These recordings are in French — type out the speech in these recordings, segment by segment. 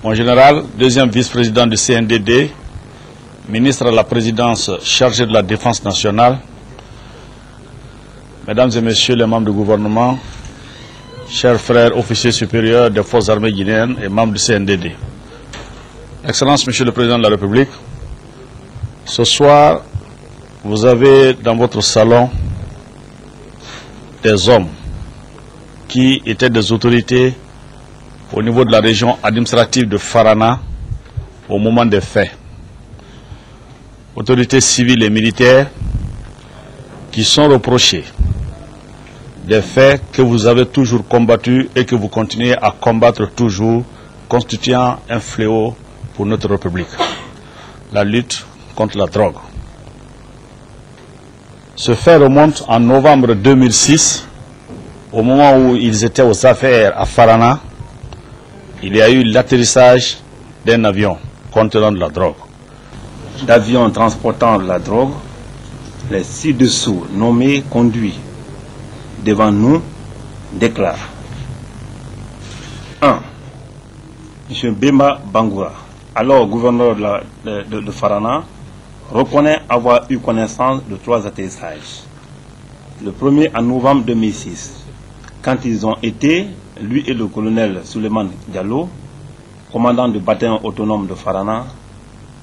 Mon général, deuxième vice-président du CNDD, ministre à la présidence chargé de la défense nationale, mesdames et messieurs les membres du gouvernement, chers frères officiers supérieurs des forces armées guinéennes et membres du CNDD. Excellence, Monsieur le Président de la République, ce soir, vous avez dans votre salon des hommes qui étaient des autorités au niveau de la région administrative de Farana au moment des faits. Autorités civiles et militaires qui sont reprochées des faits que vous avez toujours combattus et que vous continuez à combattre toujours, constituant un fléau pour notre République. La lutte contre la drogue. Ce fait remonte en novembre 2006, au moment où ils étaient aux affaires à Farana. Il y a eu l'atterrissage d'un avion contenant de la drogue. D'avions transportant de la drogue, les ci-dessous nommés conduits devant nous déclarent 1. M. Bemba Bangoura, alors gouverneur de Farana, reconnaît avoir eu connaissance de 3 atterrissages. Le premier en novembre 2006, quand ils ont été, lui et le colonel Souleymane Diallo, commandant du bataillon autonome de Farana,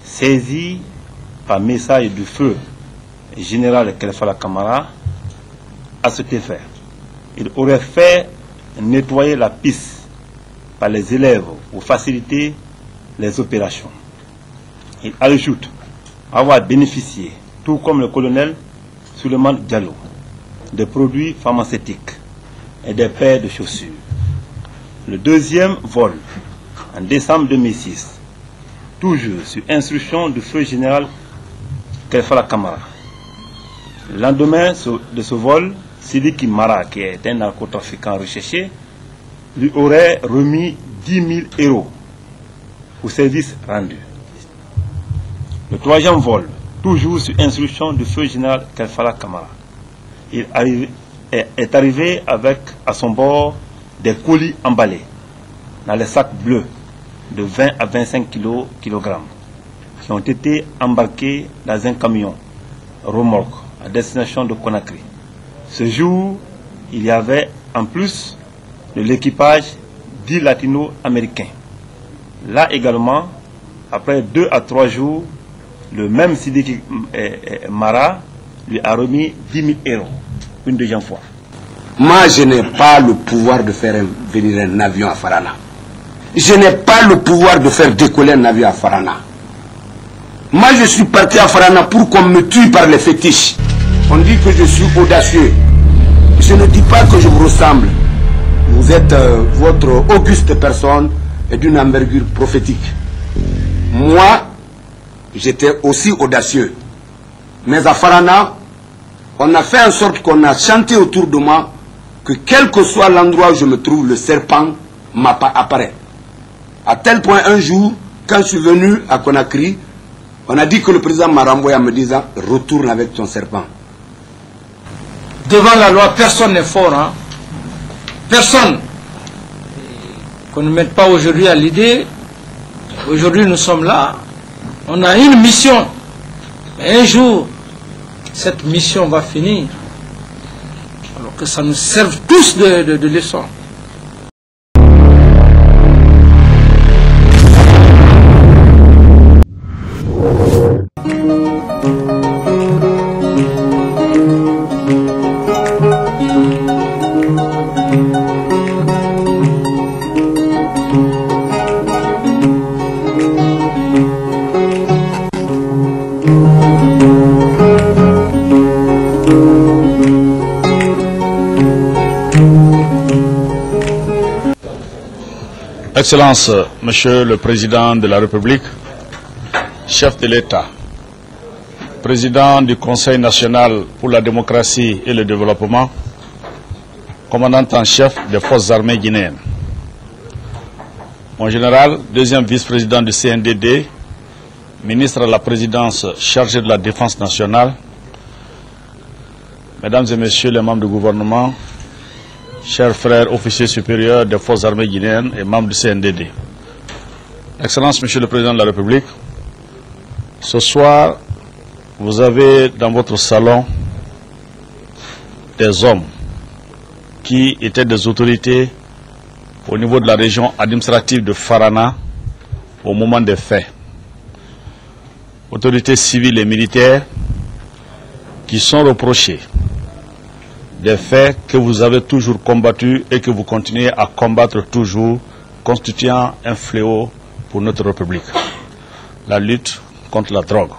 saisis par message du feu général Kelfala Kamara à cet effet. Il aurait fait nettoyer la piste par les élèves pour faciliter les opérations. Il ajoute avoir bénéficié, tout comme le colonel Souleymane Diallo, des produits pharmaceutiques et des paires de chaussures. Le deuxième vol, en décembre 2006, toujours sur instruction du feu général Kelfala Kamara. Le lendemain de ce vol, Sidiki Mara, qui est un narcotrafiquant recherché, lui aurait remis 10 000 € pour service rendu. Le troisième vol, toujours sur instruction du feu général Kelfala Kamara, il est arrivé avec à son bord des colis emballés dans les sacs bleus de 20 à 25 kg qui ont été embarqués dans un camion remorque à destination de Conakry. Ce jour, il y avait en plus de l'équipage 10 latino-américains. Là également, après 2 à 3 jours, le même Sidiki Mara lui a remis 10 000 € une deuxième fois. Moi, je n'ai pas le pouvoir de faire venir un avion à Farana. Je n'ai pas le pouvoir de faire décoller un avion à Farana. Moi, je suis parti à Farana pour qu'on me tue par les fétiches. On dit que je suis audacieux. Je ne dis pas que je vous ressemble. Vous êtes votre auguste personne et d'une envergure prophétique. Moi, j'étais aussi audacieux. Mais à Farana, on a fait en sorte qu'on a chanté autour de moi que quel que soit l'endroit où je me trouve, le serpent apparaît. À tel point, un jour, quand je suis venu à Conakry, on a dit que le président m'a renvoyé en me disant « Retourne avec ton serpent ». Devant la loi, personne n'est fort. Hein? Personne. Qu'on ne mette pas aujourd'hui à l'idée. Aujourd'hui, nous sommes là. On a une mission. Mais un jour, cette mission va finir. Alors que ça nous serve tous de leçon. Excellence, Monsieur le Président de la République, chef de l'État, Président du Conseil national pour la démocratie et le développement, commandant en chef des forces armées guinéennes. Mon général, deuxième vice-président du CNDD, ministre à la présidence chargé de la défense nationale, mesdames et messieurs les membres du gouvernement, chers frères officiers supérieurs des forces armées guinéennes et membres du CNDD. Excellence, Monsieur le Président de la République, ce soir, vous avez dans votre salon des hommes qui étaient des autorités au niveau de la région administrative de Farana au moment des faits. Autorités civiles et militaires qui sont reprochés des faits que vous avez toujours combattus et que vous continuez à combattre toujours, constituant un fléau pour notre République, la lutte contre la drogue.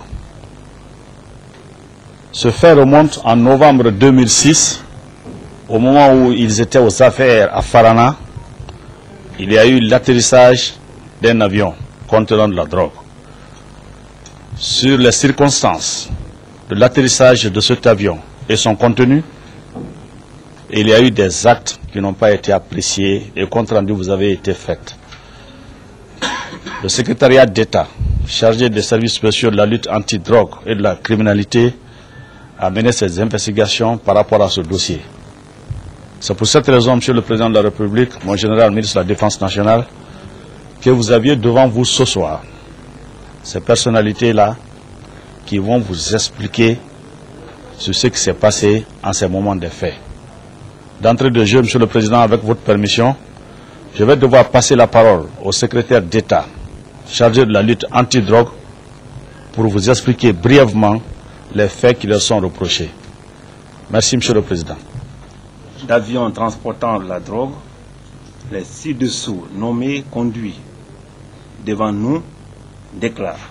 Ce fait remonte en novembre 2006, au moment où ils étaient aux affaires à Farana. Il y a eu l'atterrissage d'un avion contenant de la drogue. Sur les circonstances de l'atterrissage de cet avion et son contenu, il y a eu des actes qui n'ont pas été appréciés et compte rendu vous avez été fait. Le secrétariat d'État chargé des services spéciaux de la lutte anti-drogue et de la criminalité a mené ses investigations par rapport à ce dossier. C'est pour cette raison, Monsieur le Président de la République, mon général ministre de la Défense nationale, que vous aviez devant vous ce soir ces personnalités-là qui vont vous expliquer sur ce qui s'est passé en ces moments des faits. D'entrée de jeu, Monsieur le Président, avec votre permission, je vais devoir passer la parole au secrétaire d'État chargé de la lutte anti-drogue pour vous expliquer brièvement les faits qui leur sont reprochés. Merci, Monsieur le Président. D'avions transportant de la drogue, les ci-dessous nommés conduits devant nous déclarent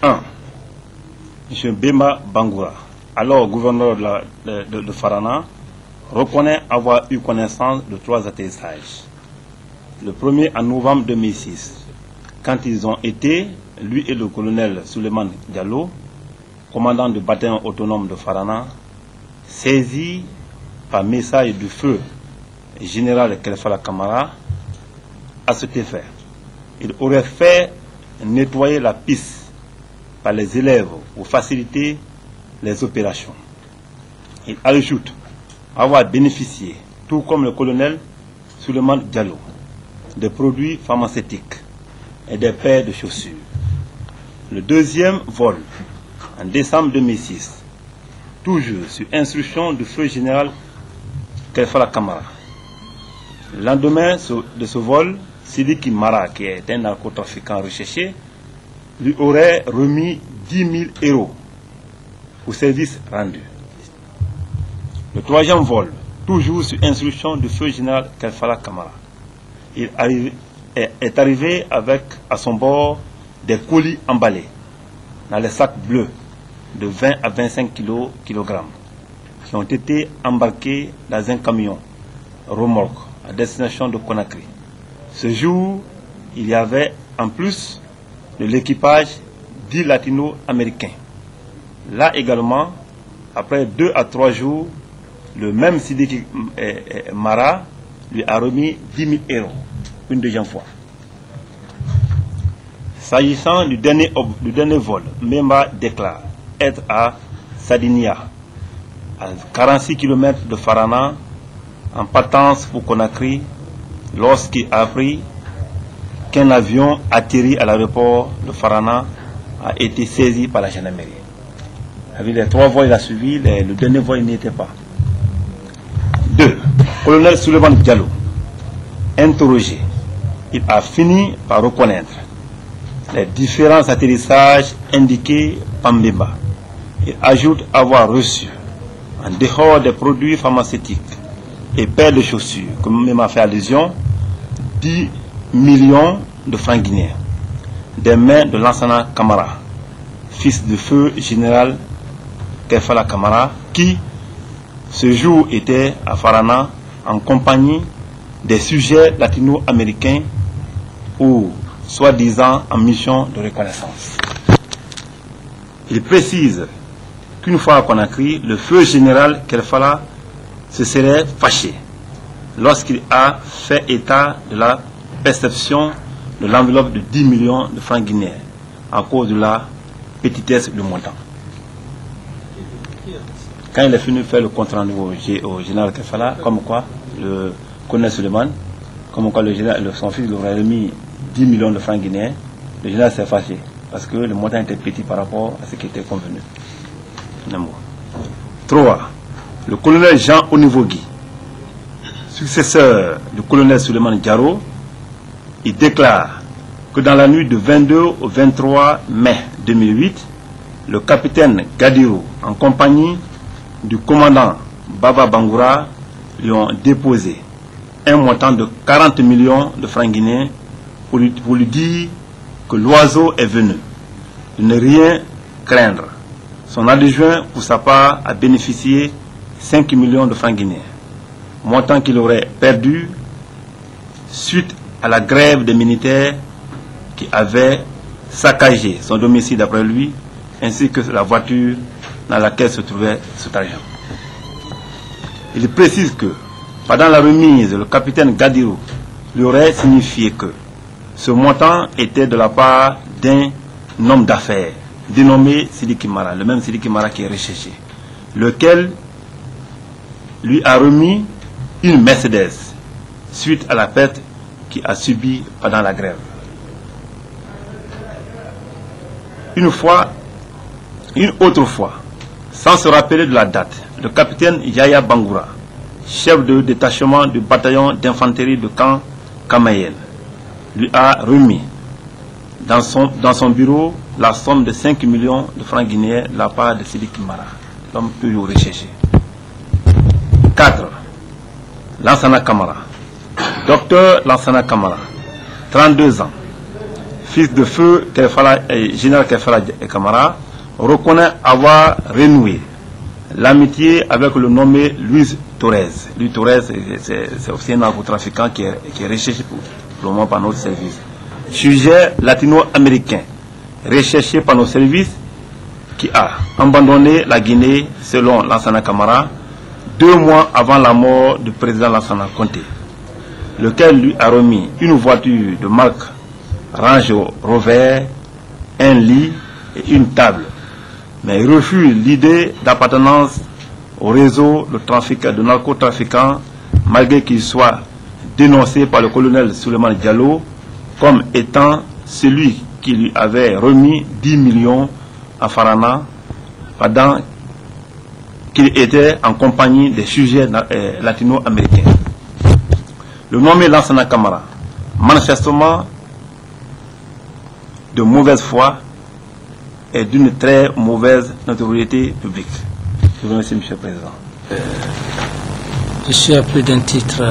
1. M. Bema Bangoura, alors gouverneur de Farana, reconnaît avoir eu connaissance de 3 atterrissages. Le premier en novembre 2006, quand ils ont été, lui et le colonel Suleiman Diallo, commandant du bataillon autonome de Farana, saisis par message du feu général Kelfala Kamara à cet effet. Il aurait fait nettoyer la piste par les élèves pour faciliter les opérations. Il ajoute avoir bénéficié, tout comme le colonel Suleiman Diallo, des produits pharmaceutiques et des paires de chaussures. Le deuxième vol, en décembre 2006, toujours sur instruction du feu général Kelfala Kamara. Le lendemain de ce vol, Sidiki Mara, qui est un narcotrafiquant recherché, lui aurait remis 10 000 € pour service rendu. Le troisième vol, toujours sur instruction du feu général Kelfala Kamara, il est arrivé avec à son bord des colis emballés dans les sacs bleus de 20 à 25 kg qui ont été embarqués dans un camion remorque à destination de Conakry. Ce jour, il y avait en plus de l'équipage 10 latino-américains. Là également, après 2 à 3 jours, le même Sidiki Mara lui a remis 10 000 € une deuxième fois. S'agissant du dernier vol, Memba déclare être à Sadinia, à 46 km de Farana, en partance pour Conakry, lorsqu'il a appris qu'un avion atterri à l'aéroport de Farana a été saisi par la gendarmerie. Avec les 3 vols, il a suivi, le dernier vol, il n'y était pas. 2. Colonel Suleiman Diallo, interrogé, il a fini par reconnaître les différents atterrissages indiqués par Mbemba. Il ajoute avoir reçu, en dehors des produits pharmaceutiques et paires de chaussures, comme Mbemba fait allusion, 10 millions de francs guinéens des mains de Lansana Kamara, fils du feu général Kelfala Kamara, qui ce jour était à Farana en compagnie des sujets latino-américains ou soi-disant en mission de reconnaissance. Il précise qu'une fois à Conakry, le feu général Kelfala se serait fâché lorsqu'il a fait état de la perception de l'enveloppe de 10 millions de francs guinéens à cause de la petitesse du montant. Quand il est venu faire le compte rendu au général Kelfala, comme quoi le colonel Suleiman, comme quoi son fils lui aurait remis 10 millions de francs guinéens, le général s'est fâché parce que le montant était petit par rapport à ce qui était convenu. 3. Le colonel Jean Onivogui, successeur du colonel Suleiman Diaro, il déclare que dans la nuit du 22 au 23 mai 2008, le capitaine Gadiro, en compagnie du commandant Baba Bangoura, lui ont déposé un montant de 40 millions de francs guinéens pour lui dire que l'oiseau est venu, de ne rien craindre. Son adjoint, pour sa part, a bénéficié 5 millions de francs guinéens, montant qu'il aurait perdu suite à la grève des militaires qui avaient saccagé son domicile d'après lui, ainsi que la voiture dans laquelle se trouvait cet argent. Il précise que, pendant la remise, le capitaine Gadiro lui aurait signifié que ce montant était de la part d'un homme d'affaires dénommé Sidiki Mara, le même Sidiki Mara qui est recherché, lequel lui a remis une Mercedes suite à la perte qu'il a subie pendant la grève. Une autre fois, sans se rappeler de la date, le capitaine Yaya Bangoura, chef de détachement du bataillon d'infanterie de camp Kamayel, lui a remis dans son bureau la somme de 5 millions de francs guinéens de la part de Sidiki Mara, l'homme toujours recherché. 4. Lansana Kamara. Docteur Lansana Kamara, 32 ans, fils de feu général Kefala Kamara, reconnaît avoir renoué l'amitié avec le nommé Luis Torres. Luis Torres, c'est aussi un narcotrafiquant qui est recherché pour le moment par notre service. Sujet latino-américain, recherché par nos services, qui a abandonné la Guinée, selon Lansana Kamara, 2 mois avant la mort du président Lansana Conté, lequel lui a remis une voiture de marque Range Rover, un lit et une table. Mais il refuse l'idée d'appartenance au réseau de narcotrafiquants, malgré qu'il soit dénoncé par le colonel Suleiman Diallo comme étant celui qui lui avait remis 10 millions à Farana pendant qu'il était en compagnie des sujets latino-américains. Le nommé Lansana Kamara, manifestement de mauvaise foi et d'une très mauvaise notoriété publique. Je vous remercie, Monsieur le Président. Je suis appelé d'un titre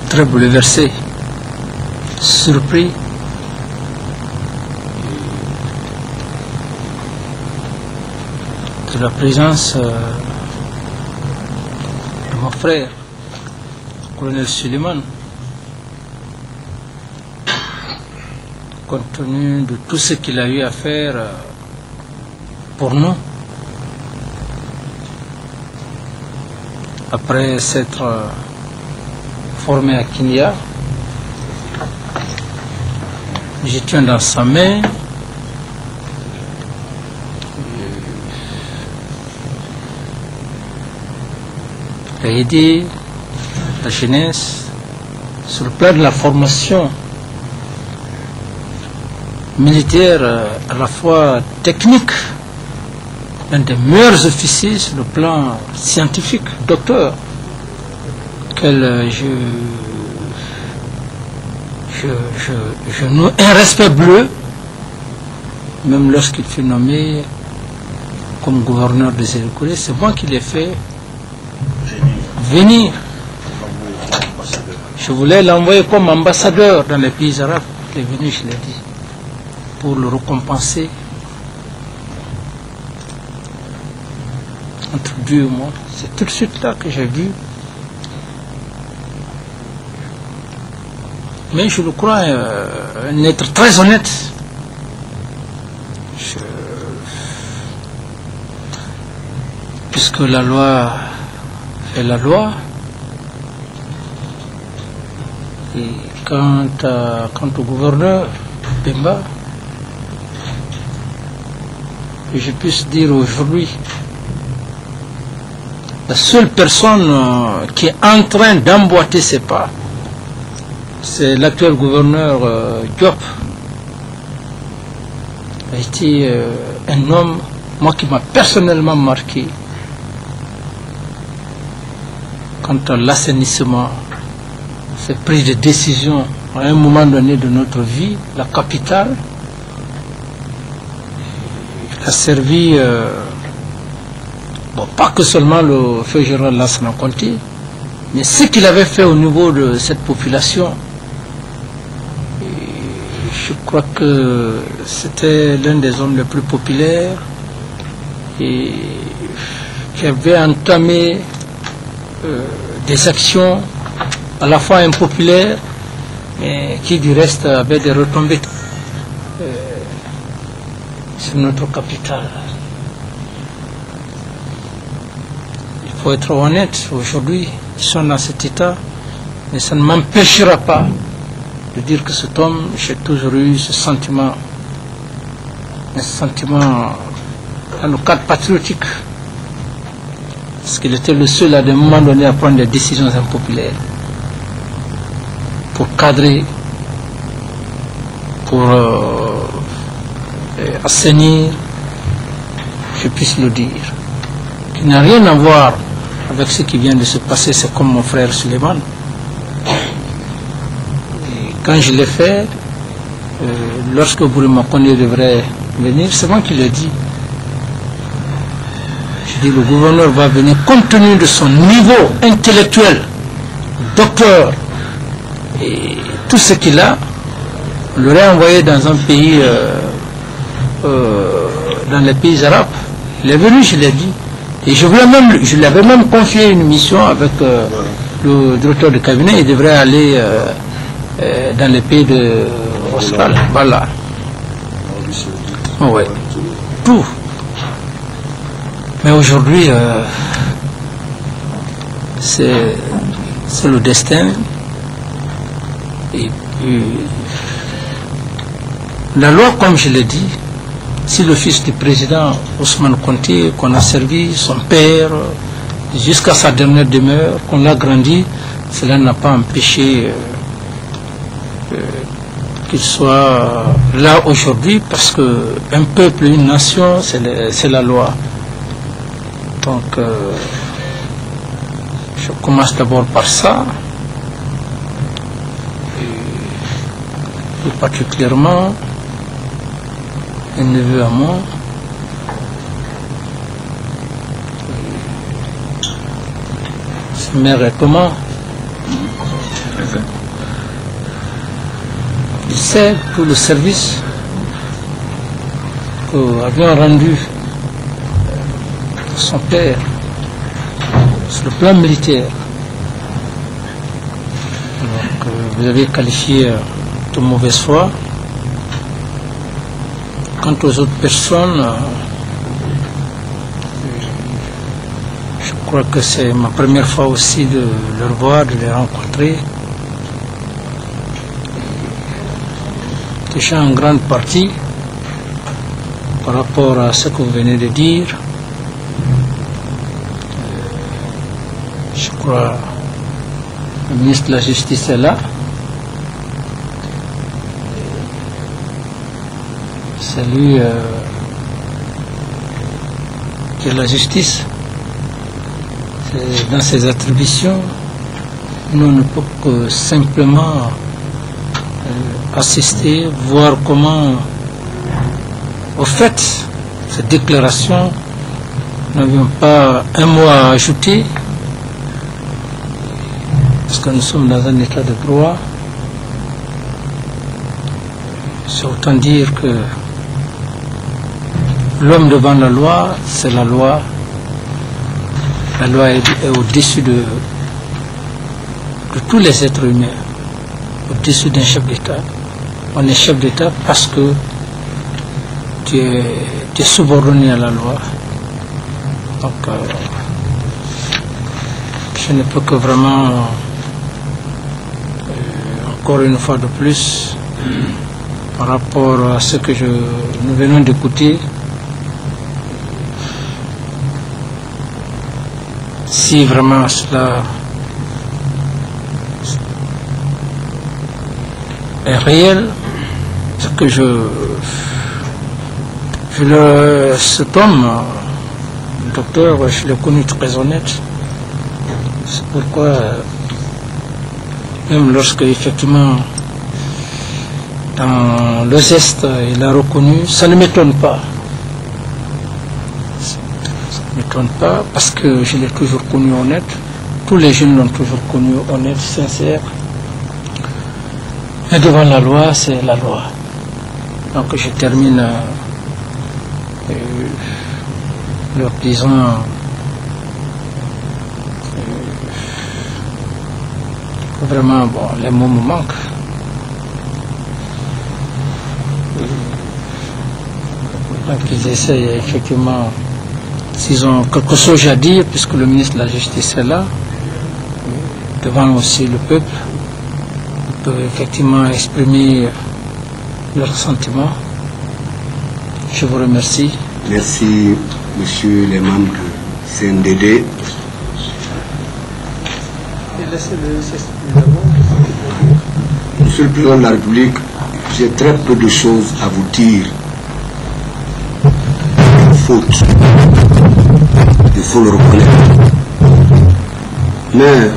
très bouleversé, surpris, de la présence de mon frère, le colonel Suleiman, compte tenu de tout ce qu'il a eu à faire pour nous, après s'être formé à Kinya. Je tiens dans sa main a aidé la jeunesse sur le plan de la formation militaire, à la fois technique, l'un des meilleurs officiers sur le plan scientifique, docteur, auquel je noue un respect bleu, même lorsqu'il fut nommé comme gouverneur de Sérékouré. C'est moi qui l'ai fait venir. Je voulais l'envoyer comme ambassadeur dans les pays arabes. Il est venu, je l'ai dit, pour le récompenser. Entre Dieu et moi, c'est tout de suite là que j'ai vu. Mais je le crois un être très honnête. Puisque la loi est la loi. Et quant au gouverneur Bemba, que je puisse dire aujourd'hui, la seule personne qui est en train d'emboîter ses pas, c'est l'actuel gouverneur Diop, a été un homme, moi, qui m'a personnellement marqué quant à l'assainissement, cette prise de décision à un moment donné de notre vie, la capitale. Il a servi, bon, pas que seulement le feu général Lansana Conté, mais ce qu'il avait fait au niveau de cette population. Je crois que c'était l'un des hommes les plus populaires et qui avait entamé des actions à la fois impopulaires, mais qui du reste avaient des retombées sur notre capitale. Il faut être honnête, aujourd'hui, ils sont dans cet état, mais ça ne m'empêchera pas de dire que cet homme, j'ai toujours eu ce sentiment, un sentiment dans le cadre patriotique, parce qu'il était le seul à des moments donnés à prendre des décisions impopulaires pour cadrer, pour assainir, je puisse le dire, qui n'a rien à voir avec ce qui vient de se passer. C'est comme mon frère Suleiman. Quand je l'ai fait, lorsque Bourima Koné devrait venir, c'est moi qui l'ai dit. Je dis, le gouverneur va venir compte tenu de son niveau intellectuel, docteur, et tout ce qu'il a, on l'aurait envoyé dans un pays, dans les pays arabes. Il est venu, je l'ai dit. Et je l'avais même confié une mission avec le directeur de cabinet. Il devrait aller dans les pays de Austral, voilà. Oui, tout. Mais aujourd'hui, c'est le destin. Et puis, la loi, comme je l'ai dit, si le fils du président Ousmane Conté, qu'on a servi, son père, jusqu'à sa dernière demeure, qu'on l'a grandi, cela n'a pas empêché qu'il soit là aujourd'hui, parce qu'un peuple, une nation, c'est la loi. Donc, je commence d'abord par ça, et plus particulièrement un neveu à moi, sa mère est comment? Il sait tout le service que avions rendu son père sur le plan militaire. Donc, vous avez qualifié de mauvaise foi. Quant aux autres personnes, je crois que c'est ma première fois aussi de les revoir, de les rencontrer. Déjà en grande partie, par rapport à ce que vous venez de dire, je crois que le ministre de la Justice est là. C'est lui qui est la justice. C'est dans ses attributions. Nous ne pouvons que simplement assister, voir comment, au fait, cette déclaration, nous n'avions pas un mot à ajouter, parce que nous sommes dans un état de droit. C'est autant dire que l'homme devant la loi, c'est la loi. La loi est au-dessus de tous les êtres humains, au-dessus d'un chef d'État. On est chef d'État parce que tu es subordonné à la loi. Donc, je ne peux que vraiment, encore une fois de plus, par rapport à ce que nous venons d'écouter, si vraiment cela est réel. Ce que cet homme, le docteur, je l'ai connu très honnête. C'est pourquoi, même lorsque effectivement, dans le zeste, il a reconnu, ça ne m'étonne pas. Ça ne m'étonne pas parce que je l'ai toujours connu honnête. Tous les jeunes l'ont toujours connu honnête, sincère. Et devant la loi, c'est la loi. Donc je termine leur disant vraiment, bon, les mots me manquent. Donc ils essayent effectivement, s'ils ont quelque chose à dire, puisque le ministre de la Justice est là, devant aussi le peuple, ils peuvent effectivement exprimer leurs sentiments. Je vous remercie. Merci, monsieur les membres du CNDD. Monsieur le Président de la République, j'ai très peu de choses à vous dire. Faute. Il faut le reconnaître. Mais,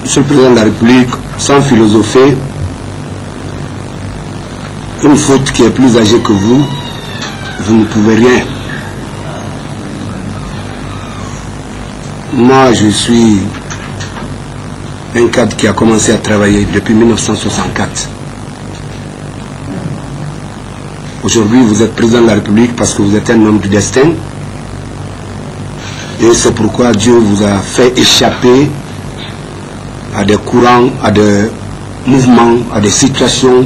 monsieur le Président de la République, sans philosopher, une faute qui est plus âgée que vous ne pouvez rien. Moi, je suis un cadre qui a commencé à travailler depuis 1964. Aujourd'hui, vous êtes président de la République parce que vous êtes un homme du destin. Et c'est pourquoi Dieu vous a fait échapper à des courants, à des mouvements, à des situations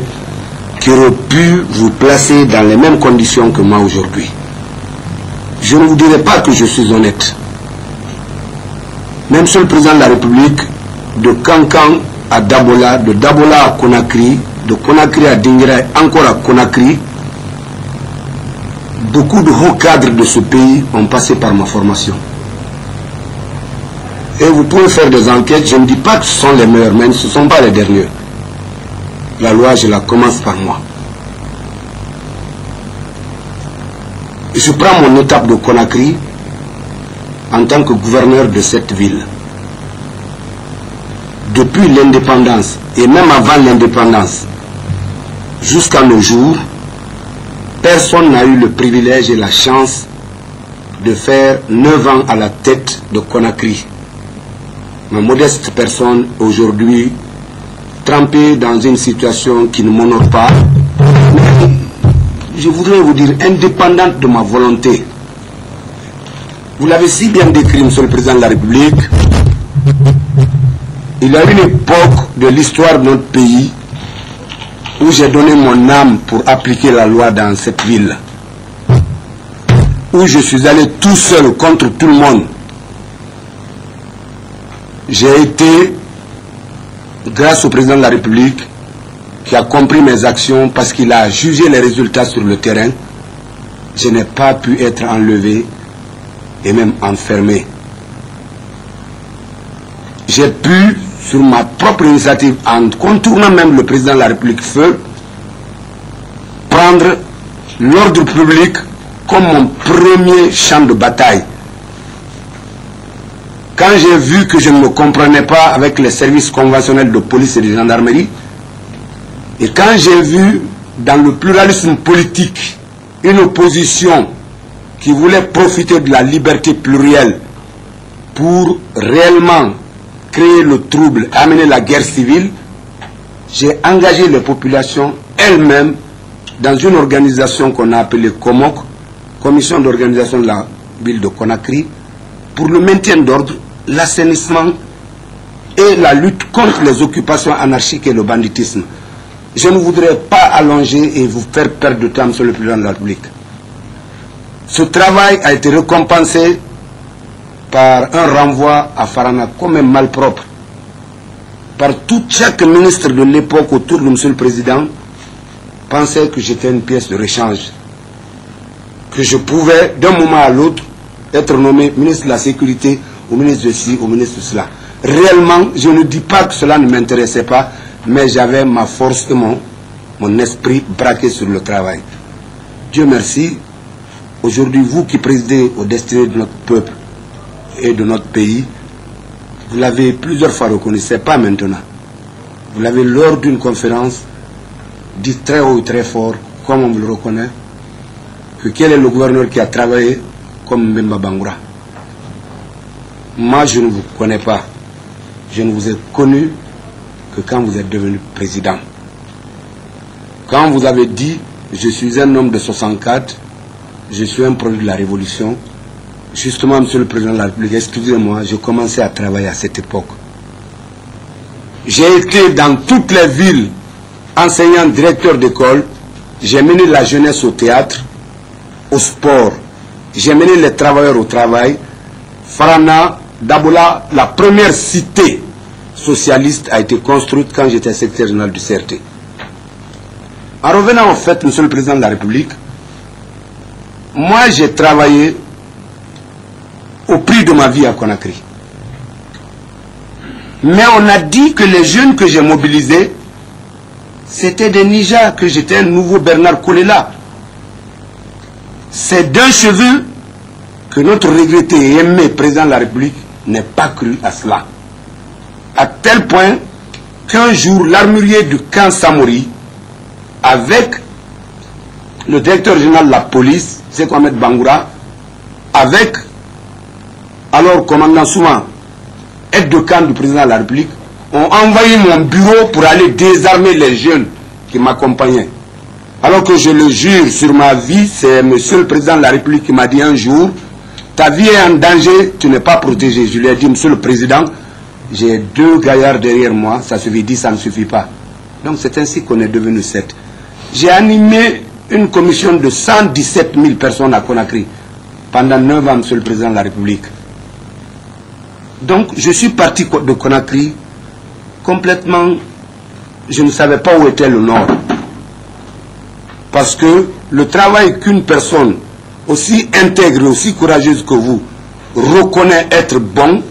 qui auraient pu vous placer dans les mêmes conditions que moi aujourd'hui. Je ne vous dirai pas que je suis honnête. Même sur le président de la République, de Kankan à Dabola, de Dabola à Conakry, de Conakry à Dinguira, encore à Conakry, beaucoup de hauts cadres de ce pays ont passé par ma formation. Et vous pouvez faire des enquêtes, je ne dis pas que ce sont les meilleurs, mais ce ne sont pas les derniers. La loi, je la commence par moi. Je prends mon étape de Conakry en tant que gouverneur de cette ville. Depuis l'indépendance, et même avant l'indépendance, jusqu'à nos jours, personne n'a eu le privilège et la chance de faire 9 ans à la tête de Conakry. Ma modeste personne, aujourd'hui, trempée dans une situation qui ne m'honore pas, mais je voudrais vous dire, indépendante de ma volonté. Vous l'avez si bien décrit, monsieur le Président de la République. Il y a une époque de l'histoire de notre pays où j'ai donné mon âme pour appliquer la loi dans cette ville. Où je suis allé tout seul contre tout le monde. J'ai été, grâce au Président de la République, qui a compris mes actions parce qu'il a jugé les résultats sur le terrain, je n'ai pas pu être enlevé et même enfermé. J'ai pu, sur ma propre initiative, en contournant même le Président de la République feu, prendre l'ordre public comme mon premier champ de bataille. Quand j'ai vu que je ne me comprenais pas avec les services conventionnels de police et de gendarmerie, et quand j'ai vu dans le pluralisme politique une opposition qui voulait profiter de la liberté plurielle pour réellement créer le trouble, amener la guerre civile, j'ai engagé les populations elles-mêmes dans une organisation qu'on a appelée COMOC, Commission d'organisation de la ville de Conakry, pour le maintien d'ordre, l'assainissement et la lutte contre les occupations anarchiques et le banditisme. Je ne voudrais pas allonger et vous faire perdre de temps, monsieur le Président de la République. Ce travail a été récompensé par un renvoi à Farana comme un malpropre. Par chaque ministre de l'époque autour de monsieur le Président pensait que j'étais une pièce de rechange. Que je pouvais, d'un moment à l'autre, être nommé ministre de la Sécurité, ou ministre de ci, ou ministre de cela. Réellement, je ne dis pas que cela ne m'intéressait pas, mais j'avais ma force et mon esprit braqué sur le travail. Dieu merci, aujourd'hui vous qui présidez au destin de notre peuple et de notre pays, vous l'avez plusieurs fois reconnu, ce n'est pas maintenant. Vous l'avez lors d'une conférence dit très haut et très fort, comme on vous le reconnaît, que quel est le gouverneur qui a travaillé comme Mbemba Bangoura. Moi, je ne vous connais pas. Je ne vous ai connu que quand vous êtes devenu président. Quand vous avez dit, je suis un homme de 64, je suis un produit de la Révolution, justement, Monsieur le Président de la République, excusez-moi, je commençais à travailler à cette époque. J'ai été dans toutes les villes, enseignant, directeur d'école, j'ai mené la jeunesse au théâtre, au sport, j'ai mené les travailleurs au travail. Farana, Dabola, la première cité socialiste a été construite quand j'étais secrétaire général du CRT. En revenant au fait, Monsieur le Président de la République, moi j'ai travaillé au prix de ma vie à Conakry. Mais on a dit que les jeunes que j'ai mobilisés, c'était des Nija, que j'étais un nouveau Bernard Kolela. C'est d'un cheveu que notre regretté et aimé président de la République n'ait pas cru à cela. À tel point qu'un jour, l'armurier du camp Samori, avec le directeur général de la police, Sékou Ahmed Bangoura, avec alors commandant Souma, aide de camp du président de la République, ont envahi mon bureau pour aller désarmer les jeunes qui m'accompagnaient. Alors que je le jure sur ma vie, c'est Monsieur le Président de la République qui m'a dit un jour, ta vie est en danger, tu n'es pas protégé. Je lui ai dit, Monsieur le Président, j'ai 2 gaillards derrière moi, ça suffit, 10, ça ne suffit pas. Donc c'est ainsi qu'on est devenu 7. J'ai animé une commission de 117 000 personnes à Conakry pendant 9 ans, Monsieur le Président de la République. Donc je suis parti de Conakry complètement, je ne savais pas où était le Nord. Parce que le travail qu'une personne aussi intègre, aussi courageuse que vous reconnaît être bon,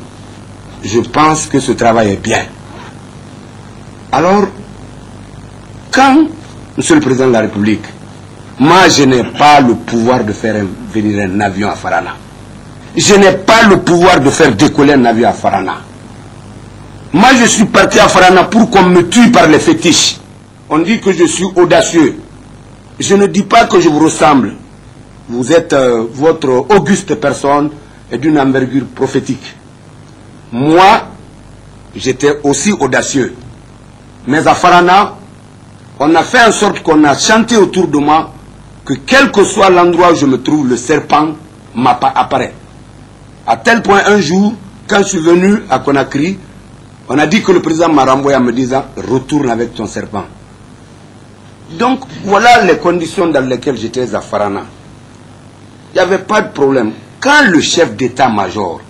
je pense que ce travail est bien. Alors, quand, Monsieur le Président de la République, moi je n'ai pas le pouvoir de faire venir un avion à Farana. Je n'ai pas le pouvoir de faire décoller un avion à Farana. Moi je suis parti à Farana pour qu'on me tue par les fétiches. On dit que je suis audacieux. Je ne dis pas que je vous ressemble. Vous êtes votre auguste personne et d'une envergure prophétique. Moi, j'étais aussi audacieux. Mais à Farana, on a fait en sorte qu'on a chanté autour de moi que quel que soit l'endroit où je me trouve, le serpent apparaît. À tel point, un jour, quand je suis venu à Conakry, on a dit que le président m'a renvoyé en me disant « Retourne avec ton serpent ». Donc, voilà les conditions dans lesquelles j'étais à Farana. Il n'y avait pas de problème. Quand le chef d'état-major,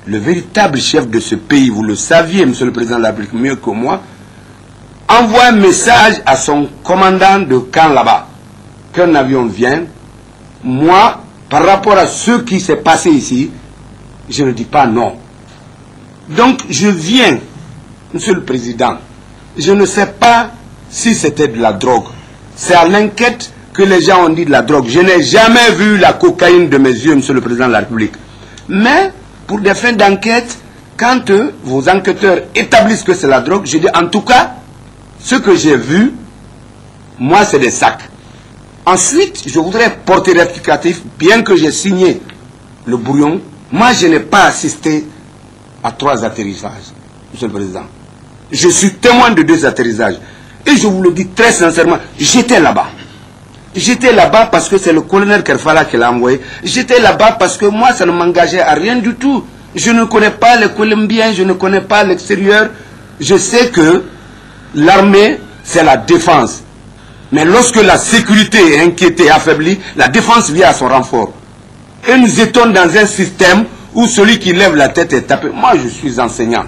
le véritable chef de ce pays, vous le saviez, Monsieur le Président de la République, mieux que moi, envoie un message à son commandant de camp là-bas, qu'un avion vient, moi, par rapport à ce qui s'est passé ici, je ne dis pas non. Donc, je viens, Monsieur le Président, je ne sais pas si c'était de la drogue. C'est à l'enquête que les gens ont dit de la drogue. Je n'ai jamais vu la cocaïne de mes yeux, Monsieur le Président de la République. Mais, pour des fins d'enquête, quand vos enquêteurs établissent que c'est la drogue, je dis en tout cas, ce que j'ai vu, moi c'est des sacs. Ensuite, je voudrais porter rectificatif, bien que j'ai signé le brouillon, moi je n'ai pas assisté à 3 atterrissages, Monsieur le Président. Je suis témoin de 2 atterrissages. Et je vous le dis très sincèrement, j'étais là-bas. J'étais là-bas parce que c'est le colonel Kerfala qui l'a envoyé. J'étais là-bas parce que moi, ça ne m'engageait à rien du tout. Je ne connais pas les Colombiens, je ne connais pas l'extérieur. Je sais que l'armée, c'est la défense. Mais lorsque la sécurité est inquiétée, affaiblie, la défense vient à son renfort. Et nous étions dans un système où celui qui lève la tête est tapé. Moi, je suis enseignant.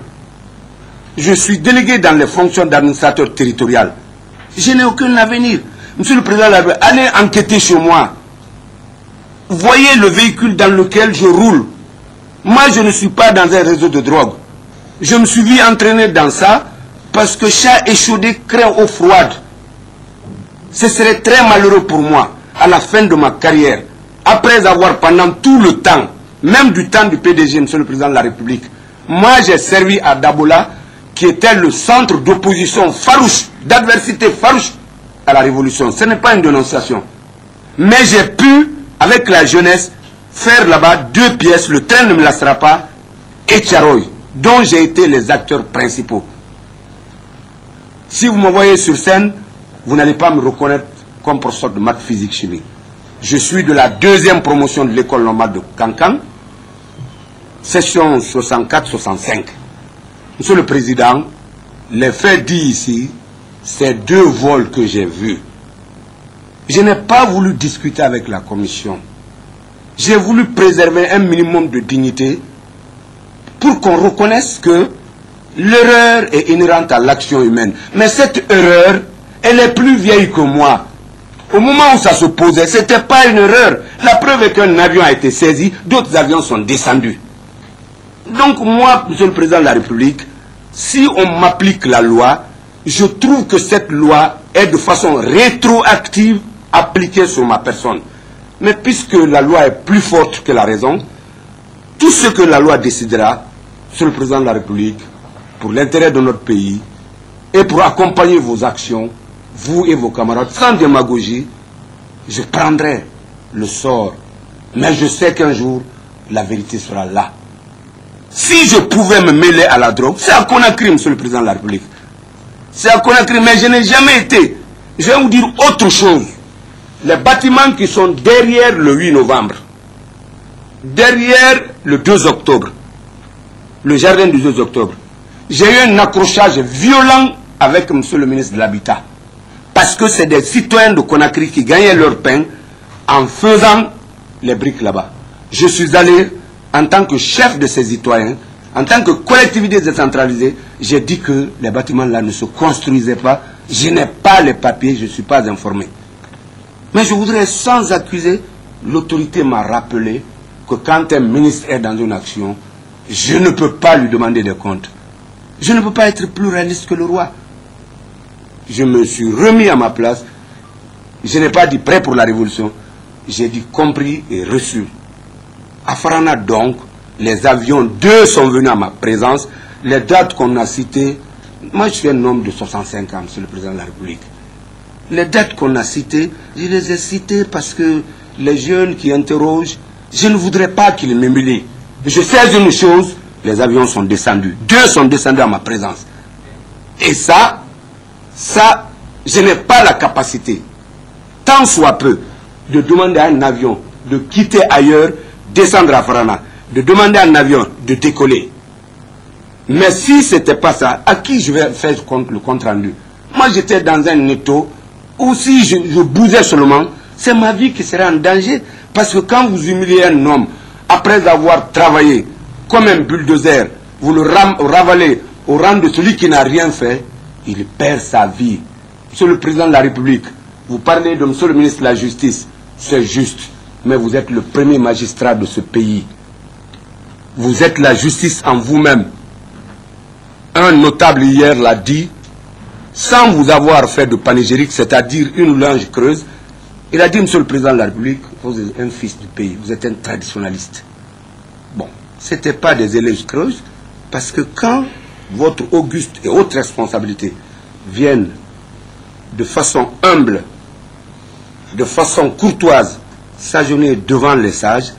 Je suis délégué dans les fonctions d'administrateur territorial. Je n'ai aucun avenir. Monsieur le Président de la République, allez enquêter chez moi. Voyez le véhicule dans lequel je roule. Moi, je ne suis pas dans un réseau de drogue. Je me suis vu entraîner dans ça parce que chat échaudé craint eau froide. Ce serait très malheureux pour moi, à la fin de ma carrière, après avoir pendant tout le temps, même du temps du PDG, Monsieur le Président de la République, moi j'ai servi à Dabola, qui était le centre d'opposition farouche, d'adversité farouche à la révolution. Ce n'est pas une dénonciation. Mais j'ai pu, avec la jeunesse, faire là-bas 2 pièces, Le train ne me lassera pas, et Tcharoy, dont j'ai été les acteurs principaux. Si vous me voyez sur scène, vous n'allez pas me reconnaître comme professeur de maths, physique, chimie. Je suis de la 2e promotion de l'école normale de Kankan, session 64-65. Monsieur le Président, les faits dits ici, c'est 2 vols que j'ai vus. Je n'ai pas voulu discuter avec la commission. J'ai voulu préserver un minimum de dignité pour qu'on reconnaisse que l'erreur est inhérente à l'action humaine. Mais cette erreur, elle est plus vieille que moi. Au moment où ça se posait, ce n'était pas une erreur. La preuve est qu'un avion a été saisi, d'autres avions sont descendus. Donc moi, Monsieur le Président de la République, si on m'applique la loi, je trouve que cette loi est de façon rétroactive appliquée sur ma personne. Mais puisque la loi est plus forte que la raison, tout ce que la loi décidera, Monsieur le Président de la République, pour l'intérêt de notre pays et pour accompagner vos actions, vous et vos camarades, sans démagogie, je prendrai le sort. Mais je sais qu'un jour, la vérité sera là. Si je pouvais me mêler à la drogue, c'est à Conakry, Monsieur le Président de la République. C'est à Conakry, mais je n'ai jamais été. Je vais vous dire autre chose. Les bâtiments qui sont derrière le 8 novembre, derrière le 2 octobre, le jardin du 2 octobre, j'ai eu un accrochage violent avec Monsieur le ministre de l'Habitat. Parce que c'est des citoyens de Conakry qui gagnaient leur pain en faisant les briques là-bas. Je suis allé en tant que chef de ces citoyens, en tant que collectivité décentralisée, j'ai dit que les bâtiments là ne se construisaient pas. Je n'ai pas les papiers, je ne suis pas informé. Mais je voudrais, sans accuser, l'autorité m'a rappelé que quand un ministre est dans une action, je ne peux pas lui demander des comptes. Je ne peux pas être plus réaliste que le roi. Je me suis remis à ma place. Je n'ai pas dit prêt pour la révolution. J'ai dit compris et reçu. À Farana donc, les avions 2 sont venus à ma présence. Les dates qu'on a citées, moi je suis un homme de 65 ans, Monsieur le Président de la République. Les dates qu'on a citées, je les ai citées parce que les jeunes qui interrogent, je ne voudrais pas qu'ils m'humilient. Je sais une chose, les avions sont descendus. 2 sont descendus à ma présence. Et ça, je n'ai pas la capacité, tant soit peu, de demander à un avion de quitter ailleurs, descendre à Farana, de demander à un avion de décoller. Mais si ce n'était pas ça, à qui je vais faire le compte rendu? Moi j'étais dans un étau où si je bousais seulement, c'est ma vie qui serait en danger. Parce que quand vous humiliez un homme, après avoir travaillé comme un bulldozer, vous le ravalez au rang de celui qui n'a rien fait, il perd sa vie. Monsieur le Président de la République, vous parlez de Monsieur le ministre de la Justice, c'est juste, mais vous êtes le premier magistrat de ce pays. Vous êtes la justice en vous-même. Un notable hier l'a dit, sans vous avoir fait de panégyrique, c'est-à-dire une langue creuse, il a dit, Monsieur le Président de la République, vous êtes un fils du pays, vous êtes un traditionnaliste. Bon, ce n'était pas des élèves creuses, parce que quand votre auguste et haute responsabilité viennent de façon humble, de façon courtoise, s'agenouiller devant les sages,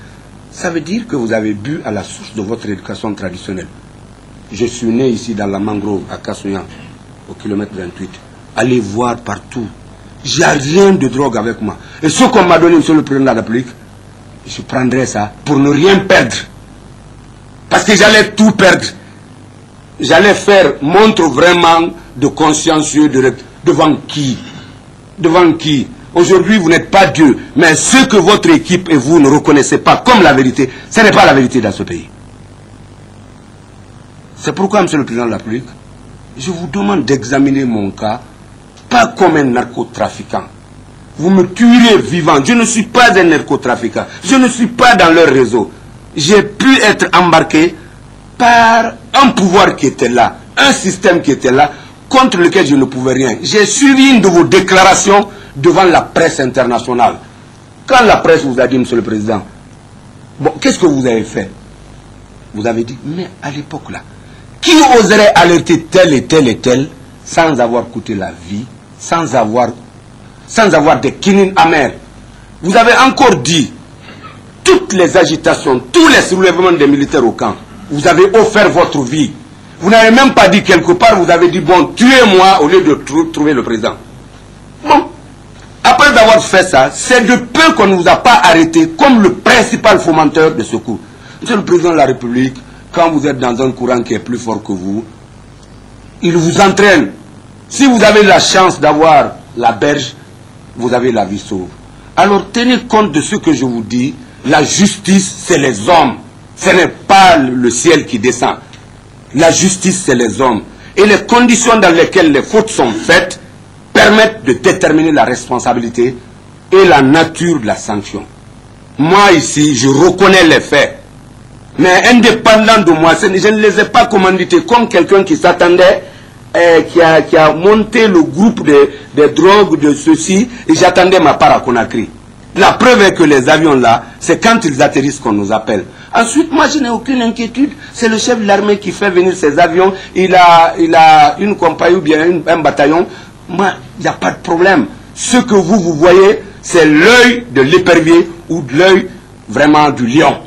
ça veut dire que vous avez bu à la source de votre éducation traditionnelle. Je suis né ici dans la mangrove à Kassouyan, au kilomètre 28. Allez voir partout. J'ai rien de drogue avec moi. Et ce qu'on m'a donné, Monsieur le Président de la République, je prendrais ça pour ne rien perdre. Parce que j'allais tout perdre. J'allais faire montre vraiment de consciencieux devant qui? Devant qui? Aujourd'hui, vous n'êtes pas Dieu. Mais ce que votre équipe et vous ne reconnaissez pas comme la vérité, ce n'est pas la vérité dans ce pays. C'est pourquoi, Monsieur le Président de la République, je vous demande d'examiner mon cas, pas comme un narcotrafiquant. Vous me tuerez vivant. Je ne suis pas un narcotrafiquant. Je ne suis pas dans leur réseau. J'ai pu être embarqué par un pouvoir qui était là, un système qui était là, contre lequel je ne pouvais rien. J'ai suivi une de vos déclarations devant la presse internationale. Quand la presse vous a dit, Monsieur le Président, bon, qu'est-ce que vous avez fait? Vous avez dit, mais à l'époque là, qui oserait alerter tel et tel et tel sans avoir coûté la vie, sans avoir des kinines amers? Vous avez encore dit, toutes les agitations, tous les soulèvements des militaires au camp, vous avez offert votre vie. Vous n'avez même pas dit quelque part, vous avez dit, bon, tuez-moi au lieu de trouver le président. Bon, après avoir fait ça, c'est de peu qu'on ne vous a pas arrêté comme le principal fomenteur de secours. Monsieur le Président de la République, quand vous êtes dans un courant qui est plus fort que vous, il vous entraîne. Si vous avez la chance d'avoir la berge, vous avez la vie sauve. Alors tenez compte de ce que je vous dis, la justice c'est les hommes, ce n'est pas le ciel qui descend. La justice c'est les hommes. Et les conditions dans lesquelles les fautes sont faites permettent de déterminer la responsabilité et la nature de la sanction. Moi ici, je reconnais les faits. Mais indépendant de moi, je ne les ai pas commandités comme quelqu'un qui s'attendait, qui a monté le groupe de drogues, de ceci, et j'attendais ma part à Conakry. La preuve est que les avions là, c'est quand ils atterrissent qu'on nous appelle. Ensuite, moi je n'ai aucune inquiétude, c'est le chef de l'armée qui fait venir ces avions, il a une compagnie ou bien un bataillon. Moi, il n'y a pas de problème. Ce que vous voyez, c'est l'œil de l'épervier ou de l'œil vraiment du lion.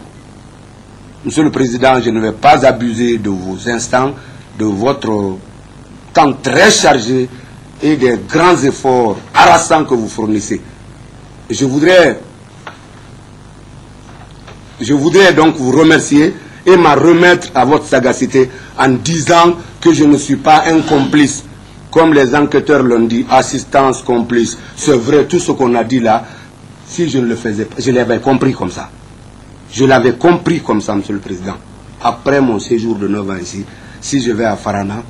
Monsieur le Président, je ne vais pas abuser de vos instants, de votre temps très chargé et des grands efforts harassants que vous fournissez. Je voudrais donc vous remercier et m'en remettre à votre sagacité en disant que je ne suis pas un complice. Comme les enquêteurs l'ont dit, assistance complice. C'est vrai, tout ce qu'on a dit là, si je ne le faisais pas, je l'avais compris comme ça. Je l'avais compris comme ça, Monsieur le Président. Après mon séjour de 9 ans ici, si je vais à Farana,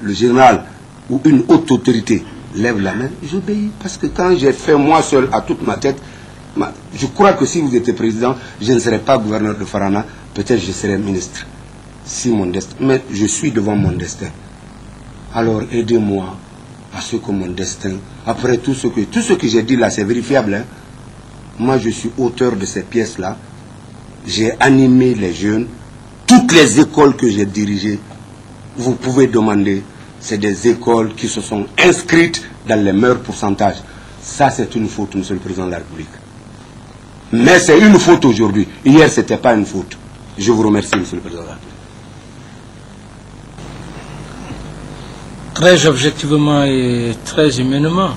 le général ou une haute autorité lève la main, j'obéis. Parce que quand j'ai fait moi seul à toute ma tête, je crois que si vous étiez président, je ne serais pas gouverneur de Farana, peut-être je serais ministre. Si mon destin, mais je suis devant mon destin. Alors aidez-moi à ce que mon destin, après tout ce que j'ai dit là, c'est vérifiable. Hein? Moi je suis auteur de ces pièces-là. J'ai animé les jeunes. Toutes les écoles que j'ai dirigées, vous pouvez demander, c'est des écoles qui se sont inscrites dans les meilleurs pourcentages. Ça c'est une faute, Monsieur le Président de la République. Mais c'est une faute aujourd'hui. Hier ce n'était pas une faute. Je vous remercie, Monsieur le Président de la République. Très objectivement et très humainement,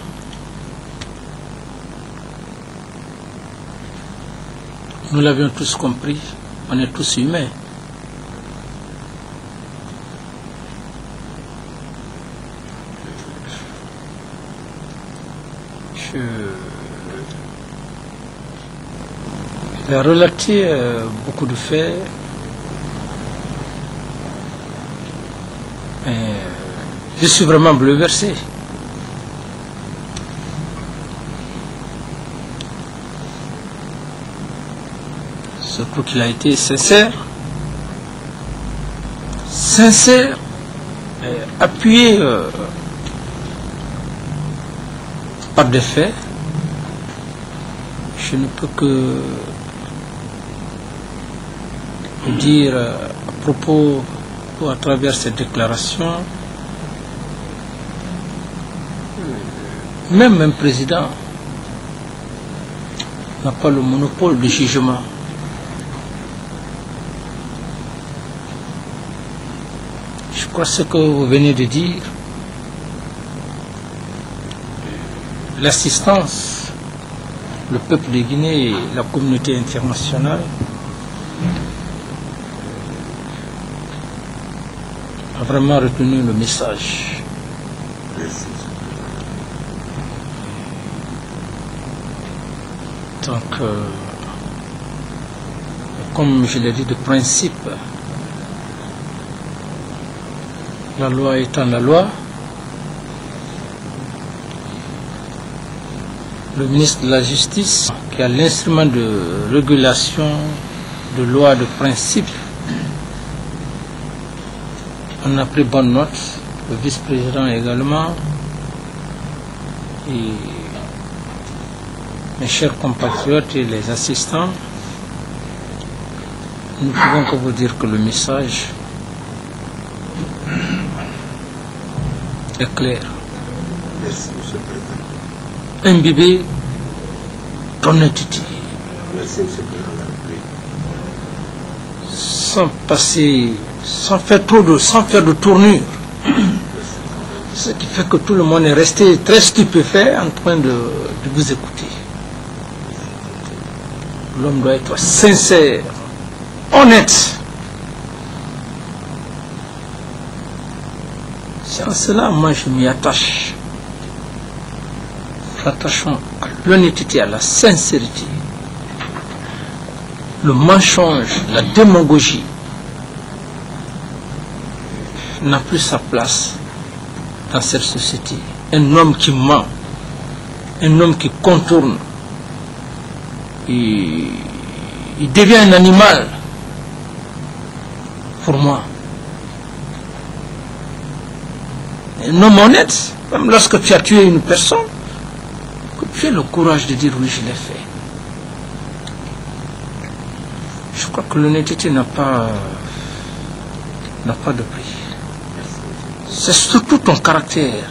nous l'avions tous compris, on est tous humains. J'ai relaté beaucoup de faits. Je suis vraiment bouleversé. Surtout qu'il a été sincère, appuyé par des faits. Je ne peux que dire à propos ou à travers cette déclaration, même un président n'a pas le monopole du jugement. Je crois ce que vous venez de dire, l'assistance, le peuple de Guinée et la communauté internationale a vraiment retenu le message. Donc, comme je l'ai dit de principe, la loi étant la loi, le ministre de la Justice, qui a l'instrument de régulation, de loi, de principe, on a pris bonne note, le vice-président également, et mes chers compatriotes et les assistants, nous ne pouvons que vous dire que le message est clair. Merci, Monsieur le Président. Imbibé d'honnêteté. Merci, Monsieur le Président de la République. Sans passer, sans faire de tournure. Ce qui fait que tout le monde est resté très stupéfait en train de vous écouter. L'homme doit être sincère, honnête. C'est en cela, moi, je m'y attache. Attachons à l'honnêteté, à la sincérité. Le mensonge, la démagogie n'a plus sa place dans cette société. Un homme qui ment, un homme qui contourne, il devient un animal pour moi. Un homme honnête, même lorsque tu as tué une personne, que tu aies le courage de dire oui, je l'ai fait. Je crois que l'honnêteté n'a pas de prix. C'est surtout ton caractère,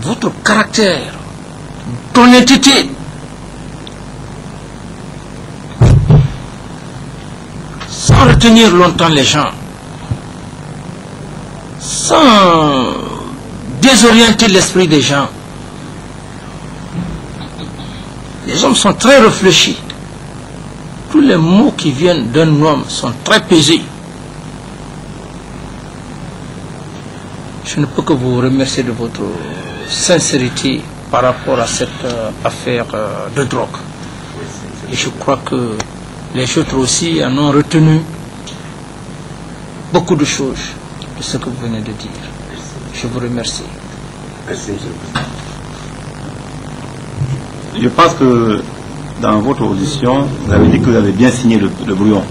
votre caractère, d'honnêteté. Sans retenir longtemps les gens, sans désorienter l'esprit des gens. Les hommes sont très réfléchis. Tous les mots qui viennent d'un homme sont très pesés. Je ne peux que vous remercier de votre sincérité par rapport à cette affaire de drogue. Et je crois que les autres aussi en ont retenu beaucoup de choses de ce que vous venez de dire. Je vous remercie. Merci, Monsieur le Président. Je pense que dans votre audition, vous avez dit que vous avez bien signé le brouillon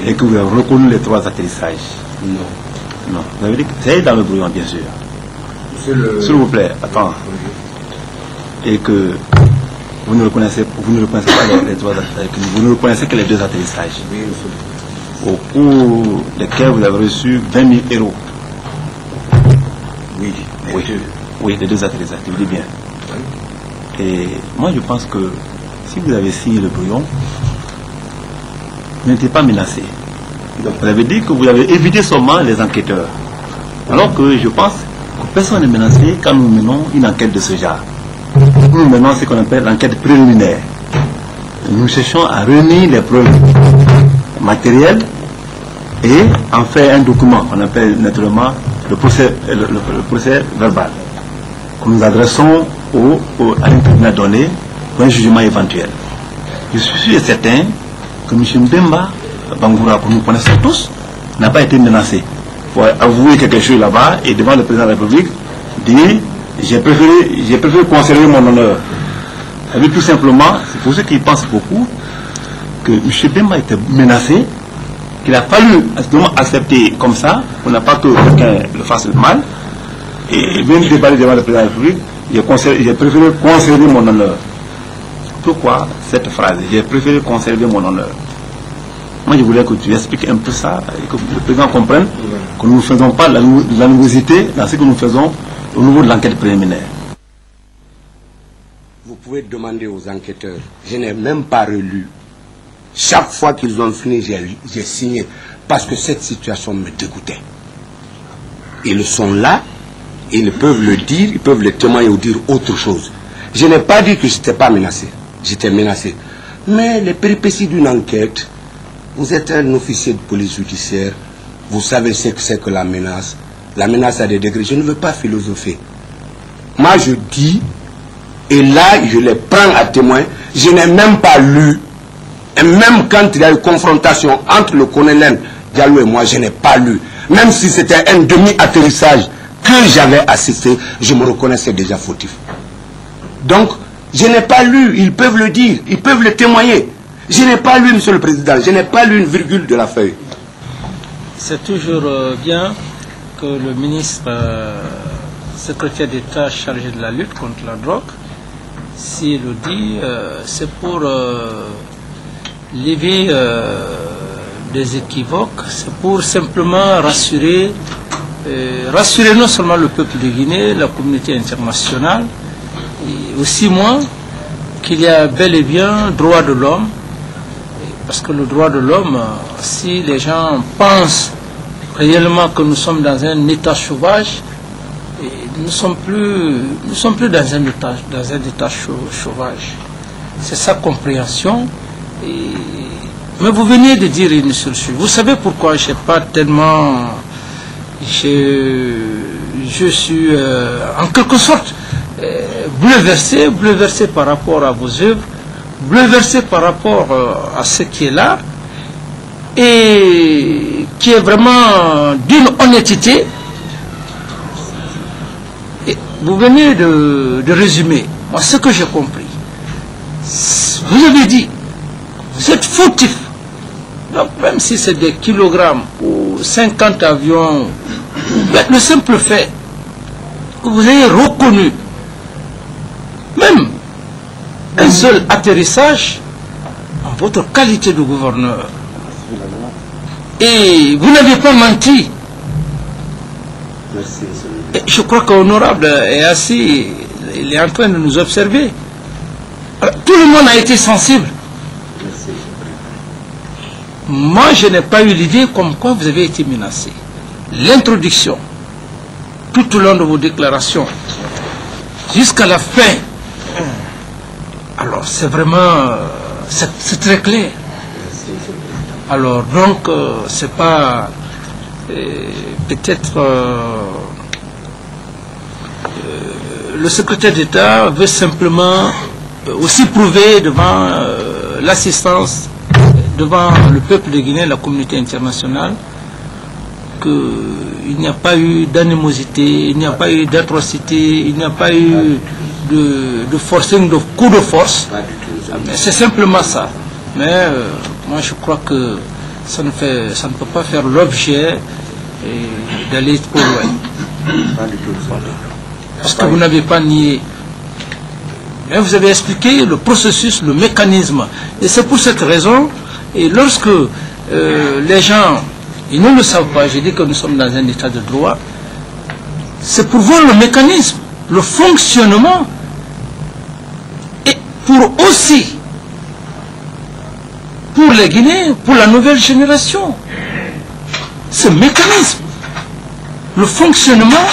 et que vous avez reconnu les 3 atterrissages. Non. Non, vous avez dit que c'est dans le brouillon, bien sûr. S'il vous plaît, attends. Et que vous ne reconnaissez pas les 3 atterrissages, vous ne reconnaissez que les 2 atterrissages. Oui, Monsieur le Président. Au cours desquels vous avez reçu 20 000 euros. Oui, Oui, oui, les 2 atterrissages, je vous dis bien. Et moi je pense que si vous avez signé le brouillon, vous n'étiez pas menacé. Vous avez dit que vous avez évité seulement les enquêteurs. Alors que je pense que personne n'est menacé quand nous menons une enquête de ce genre. Nous menons ce qu'on appelle l'enquête préliminaire. Nous cherchons à réunir les preuves matérielles et en faire un document qu'on appelle naturellement le procès verbal, que nous adressons à un tribunal donné pour un jugement éventuel. Je suis sûr et certain que M. Mbemba Bangoura, que nous connaissons tous, n'a pas été menacé. Il faut avouer quelque chose là-bas et devant le président de la République dire j'ai préféré conserver mon honneur. Ça veut dire tout simplement, c'est pour ceux qui pensent beaucoup, que M. Mbemba était menacé, qu'il a fallu accepter comme ça, pour ne pas que quelqu'un le fasse le mal, et même déballer devant le président de la République. J'ai préféré conserver mon honneur. Pourquoi cette phrase? J'ai préféré conserver mon honneur. Moi, je voulais que tu expliques un peu ça et que le président comprenne que nous ne faisons pas la nouveauté dans ce que nous faisons au niveau de l'enquête préliminaire. Vous pouvez demander aux enquêteurs. Je n'ai même pas relu. Chaque fois qu'ils ont fini, j'ai signé. Parce que cette situation me dégoûtait. Ils sont là. Ils peuvent le dire, ils peuvent le témoigner ou dire autre chose. Je n'ai pas dit que je n'étais pas menacé. J'étais menacé. Mais les péripéties d'une enquête, vous êtes un officier de police judiciaire, vous savez ce que c'est que la menace. La menace a des degrés. Je ne veux pas philosopher. Moi, je dis, et là, je les prends à témoin, je n'ai même pas lu. Et même quand il y a eu confrontation entre le colonel Diallo et moi, je n'ai pas lu. Même si c'était un demi-atterrissage que j'avais assisté, je me reconnaissais déjà fautif. Donc, je n'ai pas lu, ils peuvent le dire, ils peuvent le témoigner. Je n'ai pas lu, Monsieur le Président, je n'ai pas lu une virgule de la feuille. C'est toujours bien que le ministre secrétaire d'État chargé de la lutte contre la drogue, s'il le dit, c'est pour lever des équivoques, c'est pour simplement rassurer non seulement le peuple de Guinée, la communauté internationale, et aussi moi, qu'il y a bel et bien droit de l'homme, parce que le droit de l'homme, si les gens pensent réellement que nous sommes dans un état sauvage, nous ne sommes plus dans un état sauvage. C'est sa compréhension. Mais vous veniez de dire une seule chose. Vous savez pourquoi je n'ai pas tellement... Je suis en quelque sorte bouleversé par rapport à vos œuvres, bouleversé par rapport à ce qui est là, et qui est vraiment d'une honnêteté. Et vous venez de résumer, moi, ce que j'ai compris. Vous avez dit, vous êtes fautif. Donc même si c'est des kilogrammes ou 50 avions, le simple fait que vous ayez reconnu même un seul atterrissage en votre qualité de gouverneur, et vous n'avez pas menti. Et je crois qu'honorable est assis, il est en train de nous observer. Alors, tout le monde a été sensible. Moi, je n'ai pas eu l'idée comme quoi vous avez été menacé. L'introduction, tout au long de vos déclarations, jusqu'à la fin, alors c'est vraiment, c'est très clair. Alors donc, c'est pas peut-être le secrétaire d'État veut simplement aussi prouver devant l'assistance, devant le peuple de Guinée, la communauté internationale, qu'il n'y a pas eu d'animosité, il n'y a pas eu d'atrocité, il n'y a pas eu de forcing, de coup de force. C'est simplement ça. Mais moi je crois que ça ne peut pas faire l'objet d'aller trop loin. Parce que vous n'avez pas nié. Mais vous avez expliqué le processus, le mécanisme. Et c'est pour cette raison, et lorsque les gens, ils ne le savent pas, j'ai dit que nous sommes dans un état de droit, c'est pour voir le mécanisme, le fonctionnement, et pour aussi, pour les Guinéens, pour la nouvelle génération, ce mécanisme, le fonctionnement,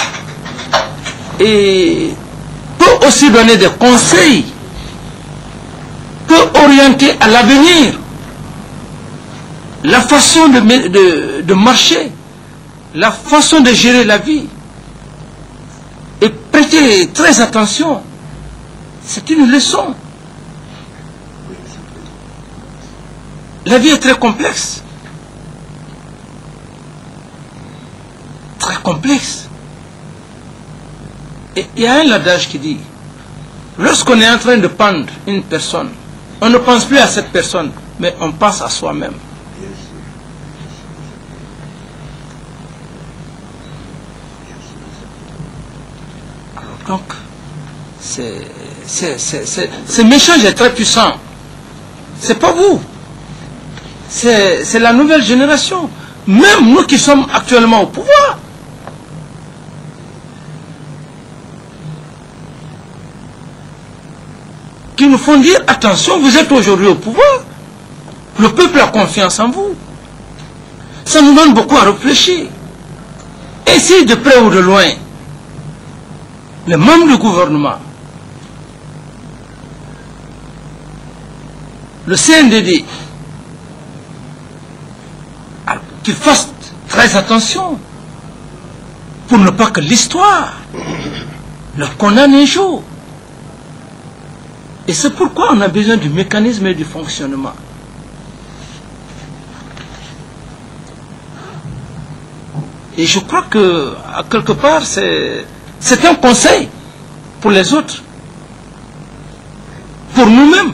et peut aussi donner des conseils, peut orienter à l'avenir la façon de marcher, la façon de gérer la vie. Et prêtez très attention, c'est une leçon. La vie est très complexe. Très complexe. Et il y a un adage qui dit, lorsqu'on est en train de pendre une personne, on ne pense plus à cette personne, mais on pense à soi-même. Alors donc, ce message est très puissant. C'est pas vous. C'est la nouvelle génération. Même nous qui sommes actuellement au pouvoir. Qui nous font dire, attention, vous êtes aujourd'hui au pouvoir. Le peuple a confiance en vous. Ça nous donne beaucoup à réfléchir. Et si de près ou de loin, les membres du gouvernement, le CNDD, qu'ils fassent très attention pour ne pas que l'histoire leur condamne un jour. Et c'est pourquoi on a besoin du mécanisme et du fonctionnement. Et je crois que, à quelque part, c'est un conseil pour les autres, pour nous-mêmes.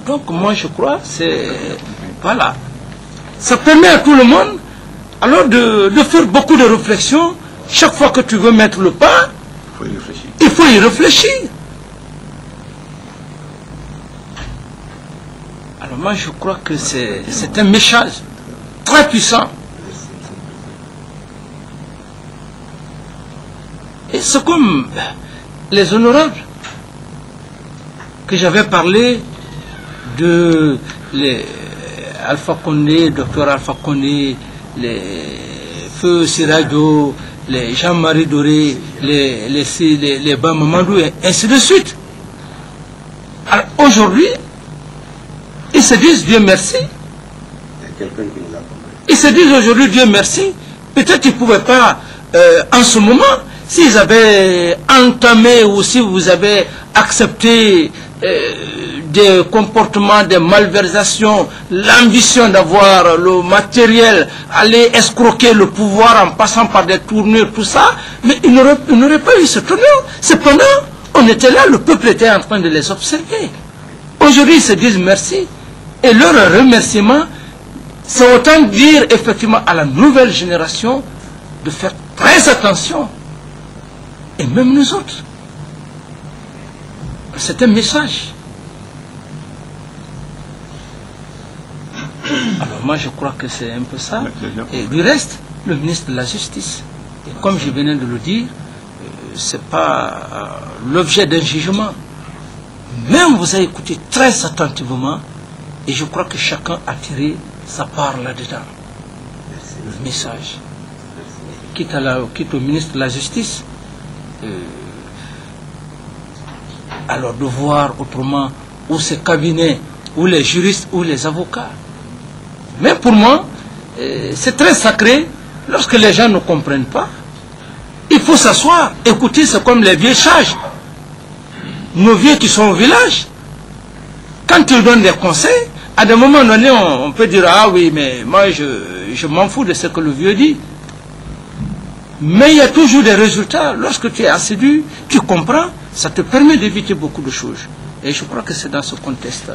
Donc moi je crois, voilà. Ça permet à tout le monde alors de faire beaucoup de réflexions chaque fois que tu veux mettre le pas, il faut y réfléchir. Alors moi je crois que c'est un message très puissant. Et c'est comme les honorables que j'avais parlé de Alpha Condé, Dr Alpha Condé, les Feu Sirajo, les Jean-Marie Doré, les Bamamadou, et ainsi de suite. Alors aujourd'hui, ils se disent Dieu merci. Ils se disent aujourd'hui Dieu merci. Peut-être qu'ils ne pouvaient pas en ce moment, s'ils avaient entamé ou si vous avez accepté des comportements, des malversations, l'ambition d'avoir le matériel, aller escroquer le pouvoir en passant par des tournures, tout ça, mais ils n'auraient pas eu ce tournure. Cependant, on était là, le peuple était en train de les observer. Aujourd'hui, ils se disent merci. Et leur remerciement, c'est autant dire effectivement à la nouvelle génération de faire très attention. Et même nous autres. C'est un message. Alors moi je crois que c'est un peu ça. Et du reste, le ministre de la Justice, et comme je venais de le dire, c'est pas l'objet d'un jugement. Mais on vous a écouté très attentivement et je crois que chacun a tiré sa part là-dedans. Le message. Quitte au ministre de la Justice, alors de voir autrement où ces cabinets, où les juristes, où les avocats. Mais pour moi, c'est très sacré. Lorsque les gens ne comprennent pas, il faut s'asseoir, écouter, c'est comme les vieux sages. Nos vieux qui sont au village, quand ils donnent des conseils, à des moments donnés, on peut dire, ah oui, mais moi je m'en fous de ce que le vieux dit. Mais il y a toujours des résultats. Lorsque tu es assidu, tu comprends, ça te permet d'éviter beaucoup de choses. Et je crois que c'est dans ce contexte.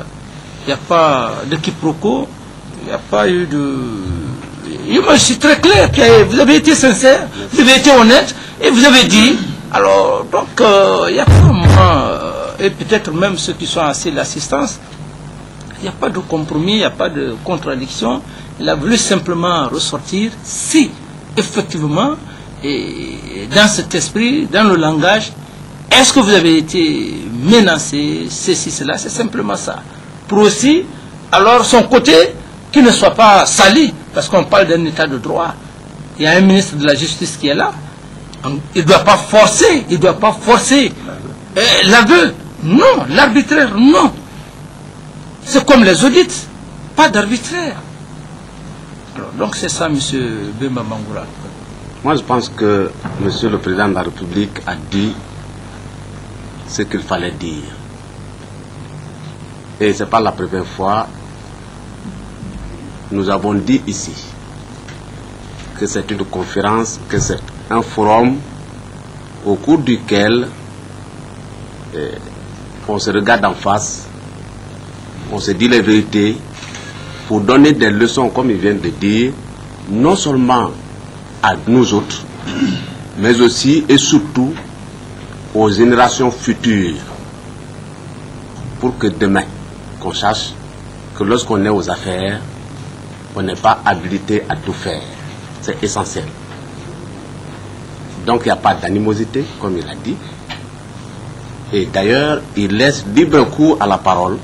Il n'y a pas de quiproquo, il n'y a pas eu de... Moi, je suis très clair, vous avez été sincère, vous avez été honnête, et vous avez dit, alors, donc, il n'y a pas moi, et peut-être même ceux qui sont assis de l'assistance, il n'y a pas de compromis, il n'y a pas de contradiction. Il a voulu simplement ressortir si, effectivement, et dans cet esprit, dans le langage, est-ce que vous avez été menacé, ceci, cela, c'est simplement ça. Pour aussi, alors son côté, qu'il ne soit pas sali, parce qu'on parle d'un état de droit. Il y a un ministre de la Justice qui est là. Il ne doit pas forcer, l'aveu. Non, l'arbitraire, non. C'est comme les audits, pas d'arbitraire. Donc c'est ça, M. Bemba Bangoura. Moi, je pense que M. le Président de la République a dit ce qu'il fallait dire. Et ce n'est pas la première fois. Nous avons dit ici que c'est une conférence, que c'est un forum au cours duquel on se regarde en face, on se dit les vérités pour donner des leçons, comme il vient de dire, non seulement à nous autres, mais aussi et surtout aux générations futures, pour que demain, qu'on sache que lorsqu'on est aux affaires, on n'est pas habilité à tout faire. C'est essentiel. Donc il n'y a pas d'animosité, comme il a dit. Et d'ailleurs, il laisse libre cours à la parole,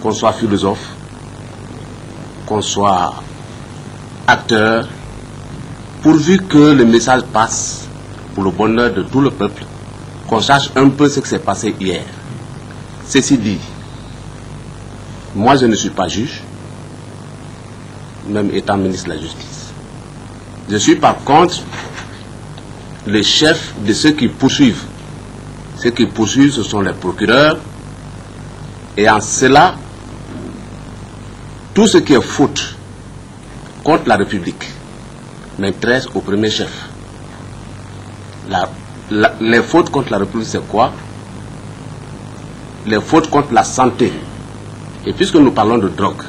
qu'on soit philosophe, qu'on soit acteur, pourvu que le message passe pour le bonheur de tout le peuple, qu'on sache un peu ce qui s'est passé hier. Ceci dit, moi je ne suis pas juge, même étant ministre de la Justice. Je suis par contre le chef de ceux qui poursuivent. Ceux qui poursuivent, ce sont les procureurs. Et en cela, tout ce qui est faute contre la République m'intéresse au premier chef. Les fautes contre la République, c'est quoi? Les fautes contre la santé. Et puisque nous parlons de drogue,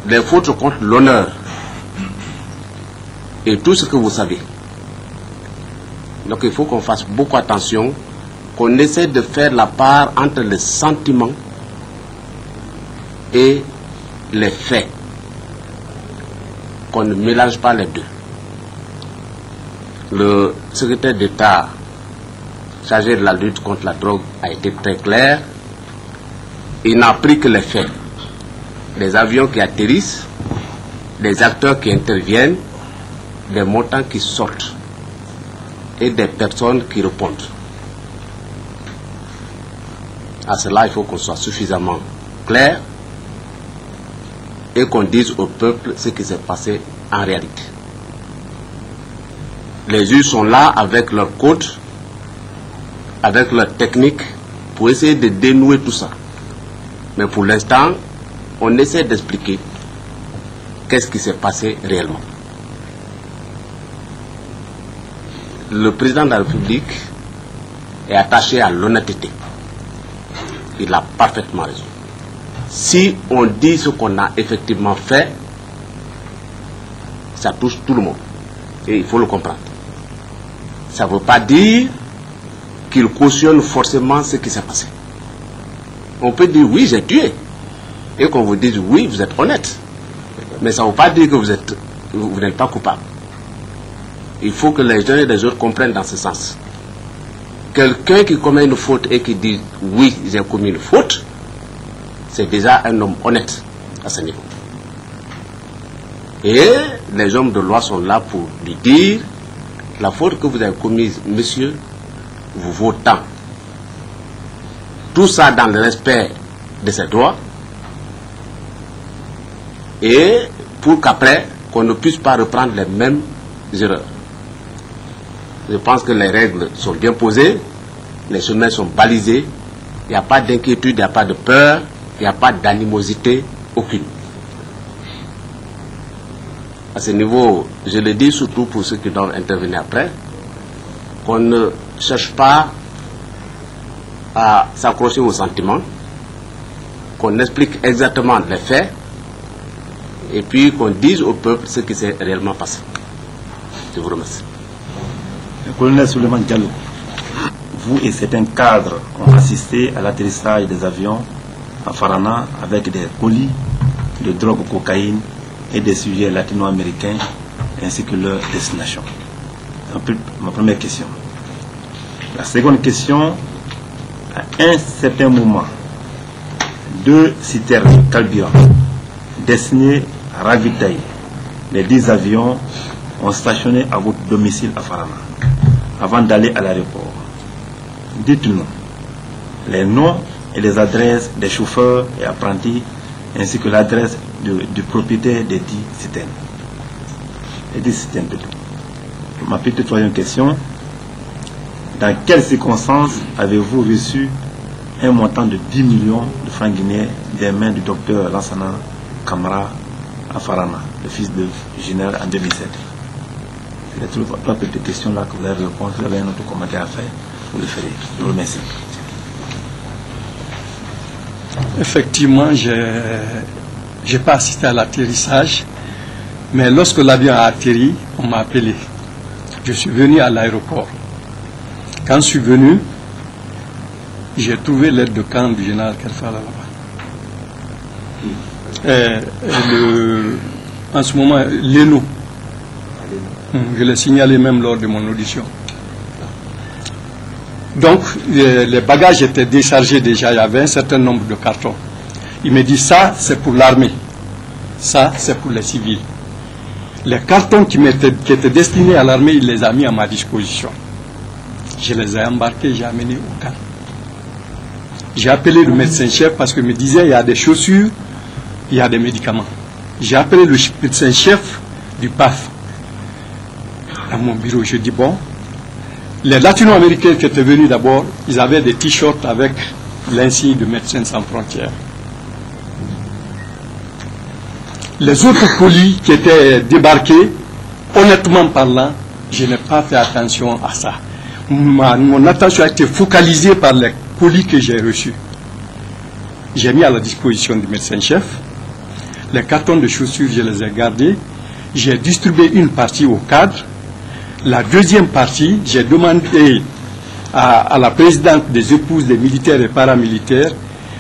les fautes contre l'honneur et tout ce que vous savez. Donc il faut qu'on fasse beaucoup attention, qu'on essaie de faire la part entre les sentiments et les faits, qu'on ne mélange pas les deux. Le secrétaire d'État chargé de la lutte contre la drogue a été très clair. Il n'a pris que les faits. Des avions qui atterrissent, des acteurs qui interviennent, des montants qui sortent et des personnes qui répondent. À cela, il faut qu'on soit suffisamment clair et qu'on dise au peuple ce qui s'est passé en réalité. Les juges sont là avec leurs codes, avec leurs techniques pour essayer de dénouer tout ça. Mais pour l'instant, on essaie d'expliquer qu'est-ce qui s'est passé réellement. Le président de la République est attaché à l'honnêteté. Il a parfaitement raison. Si on dit ce qu'on a effectivement fait, ça touche tout le monde. Et il faut le comprendre. Ça ne veut pas dire qu'il cautionne forcément ce qui s'est passé. On peut dire oui, j'ai tué. Et qu'on vous dise oui, vous êtes honnête. Mais ça ne veut pas dire que vous n'êtes pas coupable. Il faut que les uns et les autres comprennent dans ce sens. Quelqu'un qui commet une faute et qui dit oui, j'ai commis une faute, c'est déjà un homme honnête à ce niveau. Et les hommes de loi sont là pour lui dire la faute que vous avez commise, monsieur, vous vaut tant. Tout ça dans le respect de ses droits et pour qu'après, qu'on ne puisse pas reprendre les mêmes erreurs. Je pense que les règles sont bien posées, les chemins sont balisés, il n'y a pas d'inquiétude, il n'y a pas de peur, il n'y a pas d'animosité aucune. À ce niveau, je le dis surtout pour ceux qui doivent intervenir après, qu'on ne cherche pas à s'accrocher aux sentiments, qu'on explique exactement les faits, et puis qu'on dise au peuple ce qui s'est réellement passé. Je vous remercie. Le colonel Souleymane Diallo, vous et certains cadres ont assisté à l'atterrissage des avions à Farana avec des colis de drogue cocaïne et des sujets latino-américains ainsi que leur destination. Ma première question. La seconde question, à un certain moment, 2 citernes de carburant destinées à ravitailler les 10 avions ont stationné à votre domicile à Farana avant d'aller à l'aéroport. Dites-nous les noms et les adresses des chauffeurs et apprentis ainsi que l'adresse du propriétaire des 10 citernes. Les 10 citernes de tout. Ma petite troisième question. Dans quelles circonstances avez-vous reçu un montant de 10 millions de francs guinéens des mains du docteur Lansana Camara à Farana, le fils de général en 2007? C'est les trois petites questions là que vous avez répondu. Si vous avez un autre commentaire à faire, vous le ferez. Je vous remercie. Effectivement, je n'ai pas assisté à l'atterrissage, mais lorsque l'avion a atterri, on m'a appelé. Je suis venu à l'aéroport. Quand je suis venu, j'ai trouvé l'aide de camp du général Kelfala là-bas. En ce moment, l'ENO, je l'ai signalé même lors de mon audition. Donc, les bagages étaient déchargés déjà, il y avait un certain nombre de cartons. Il me dit, ça, c'est pour l'armée. Ça, c'est pour les civils. Les cartons qui étaient destinés à l'armée, il les a mis à ma disposition. Je les ai embarqués, j'ai amené au camp. J'ai appelé le médecin-chef parce qu'il me disait, il y a des chaussures, il y a des médicaments. J'ai appelé le médecin-chef du PAF à mon bureau. Je dis, bon, les latino-américains qui étaient venus d'abord, ils avaient des t-shirts avec l'insigne de Médecins sans frontières. Les autres colis qui étaient débarqués, honnêtement parlant, je n'ai pas fait attention à ça. Mon attention a été focalisée par les colis que j'ai reçus. J'ai mis à la disposition du médecin-chef. Les cartons de chaussures, je les ai gardés. J'ai distribué une partie au cadre. La deuxième partie, j'ai demandé à la présidente des épouses des militaires et paramilitaires,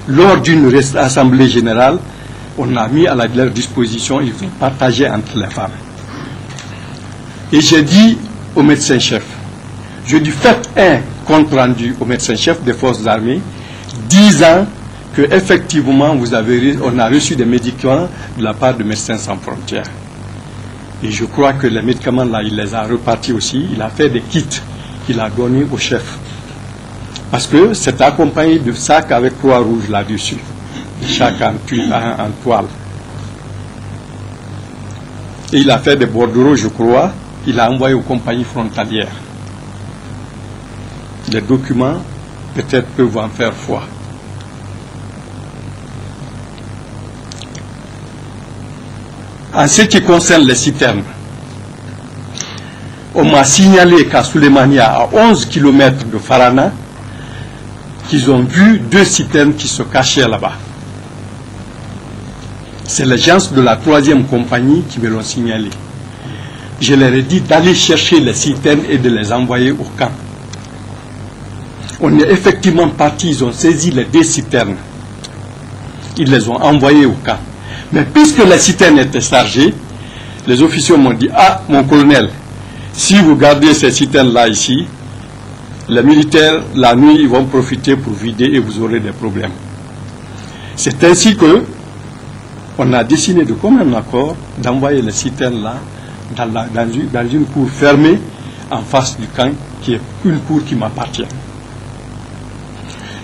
lors d'une assemblée générale, on a mis à leur disposition, ils vont partager entre les femmes. Et j'ai dit au médecin-chef, je lui faites un compte rendu au médecin-chef des forces armées, disant que effectivement on a reçu des médicaments de la part de Médecins sans frontières. Et je crois que les médicaments là, il les a repartis aussi. Il a fait des kits qu'il a donnés au chef. Parce que c'est accompagné de sacs avec Croix-Rouge là-dessus. Chaque en toile. Et il a fait des bordereaux, je crois. Il a envoyé aux compagnies frontalières. Les documents, peut-être, peuvent en faire foi. En ce qui concerne les citernes, on m'a signalé qu'à Souleymania, à 11 km de Farana, qu'ils ont vu 2 citernes qui se cachaient là-bas. C'est les gens de la 3e compagnie qui me l'ont signalé. Je leur ai dit d'aller chercher les citernes et de les envoyer au camp. On est effectivement parti, ils ont saisi les 2 citernes. Ils les ont envoyées au camp. Mais puisque les citernes étaient chargées, les officiers m'ont dit, ah, mon colonel, si vous gardez ces citernes-là ici, les militaires, la nuit, ils vont profiter pour vider et vous aurez des problèmes. C'est ainsi que on a décidé de commun accord d'envoyer les citernes-là dans une cour fermée en face du camp, qui est une cour qui m'appartient.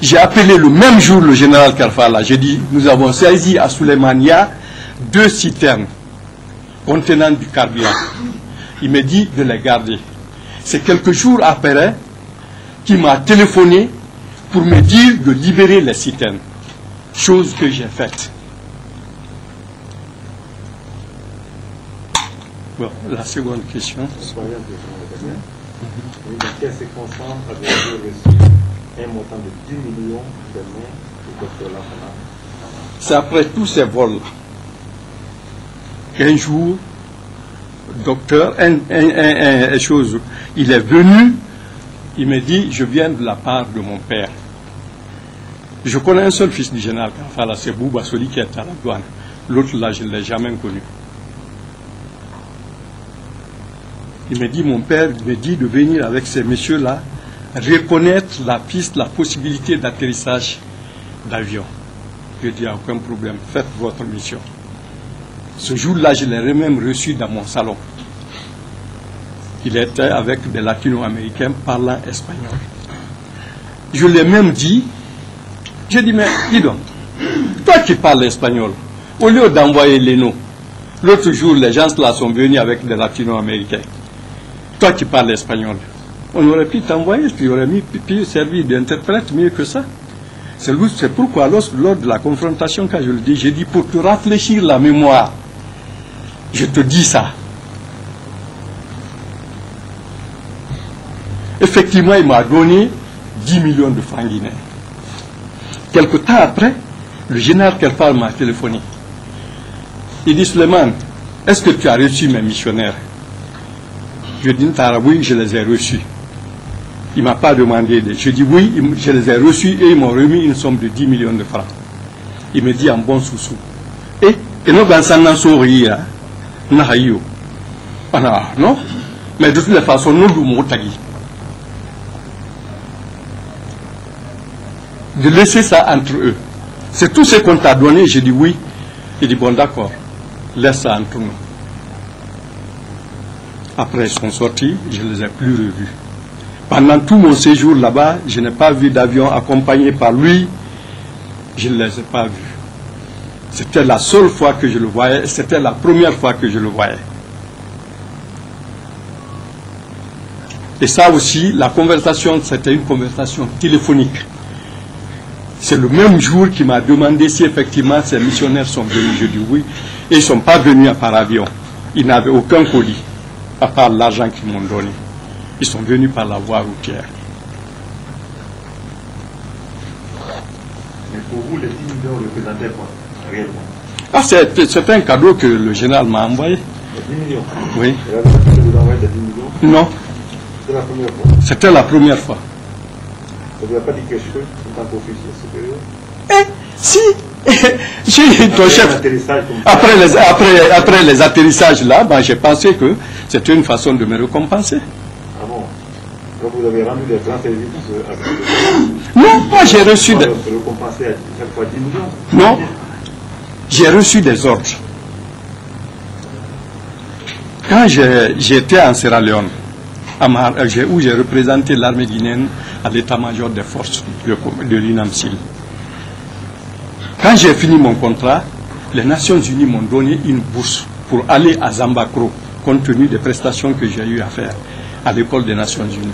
J'ai appelé le même jour le général Karfala. J'ai dit, nous avons saisi à Souleymania 2 citernes contenant du carburant. Il m'a dit de les garder. C'est quelques jours après qu'il m'a téléphoné pour me dire de libérer les citernes. Chose que j'ai faite. Bon, la seconde question. Dans quelles circonstances avez-vous reçu un montant de 10 millions de mains du docteur Lafana? C'est après tous ces vols-là. Un jour, docteur, il est venu, il me dit, je viens de la part de mon père. Je connais un seul fils du général Karfala, c'est Bouba, celui qui est à la douane. L'autre là, je ne l'ai jamais connu. Il me dit, mon père me dit de venir avec ces messieurs-là, reconnaître la piste, la possibilité d'atterrissage d'avion. Je dis, aucun problème, faites votre mission. Ce jour-là, je l'ai même reçu dans mon salon. Il était avec des latino-américains parlant espagnol. Je lui ai même dit, j'ai dit, mais dis donc, toi qui parles espagnol, au lieu d'envoyer les noms, l'autre jour, les gens là sont venus avec des latino-américains. Toi qui parles espagnol, on aurait pu t'envoyer, tu aurais pu servir d'interprète mieux que ça. C'est pourquoi, lors de la confrontation, quand je le dis, j'ai dit, pour te rafraîchir la mémoire, je te dis ça. Effectivement, il m'a donné 10 millions de francs guinéens. Quelque temps après, le général Kerfal m'a téléphoné. Il dit, Suleiman, est-ce que tu as reçu mes missionnaires? Je dis, oui, je les ai reçus. Il ne m'a pas demandé. Je dis, oui, je les ai reçus et ils m'ont remis une somme de 10 millions de francs. Il me dit en bon sous-sous. Et nous, non, mais de toute façon, nous devons de laisser ça entre eux. C'est tout ce qu'on t'a donné. J'ai dit oui. Il dit, bon, d'accord, laisse ça entre nous. Après, ils sont sortis, je ne les ai plus revus. Pendant tout mon séjour là-bas, je n'ai pas vu d'avion accompagné par lui. Je ne les ai pas vus. C'était la seule fois que je le voyais. C'était la première fois que je le voyais. Et ça aussi, la conversation, c'était une conversation téléphonique. C'est le même jour qu'il m'a demandé si effectivement ces missionnaires sont venus. Je dis oui. Et ils ne sont pas venus par avion. Ils n'avaient aucun colis, à part l'argent qu'ils m'ont donné. Ils sont venus par la voie routière. Mais pour vous, les 10 millions représentaient quoi, réellement? Ah, c'est un cadeau que le général m'a envoyé. 10 millions. Oui. Et la personne que vous envoyez de 10 millions, Non, c'est la première fois. c'était la première fois. Vous n'avez pas dit quelque chose en tant qu'officier supérieur? Si, j'ai ton chef. L'atterrissage comme ça. Après les atterrissages là, ben, j'ai pensé que c'était une façon de me récompenser. Ah bon? Donc vous avez rendu des grands services à ce Non, moi j'ai reçu des... récompensé à chaque fois 10 millions. Non, j'ai reçu des ordres. Quand j'étais en Sierra Leone, où j'ai représenté l'armée guinéenne à l'état-major des forces de l'UNAMSIL, quand j'ai fini mon contrat, les Nations Unies m'ont donné une bourse pour aller à Zambakro, compte tenu des prestations que j'ai eu à faire à l'école des Nations Unies.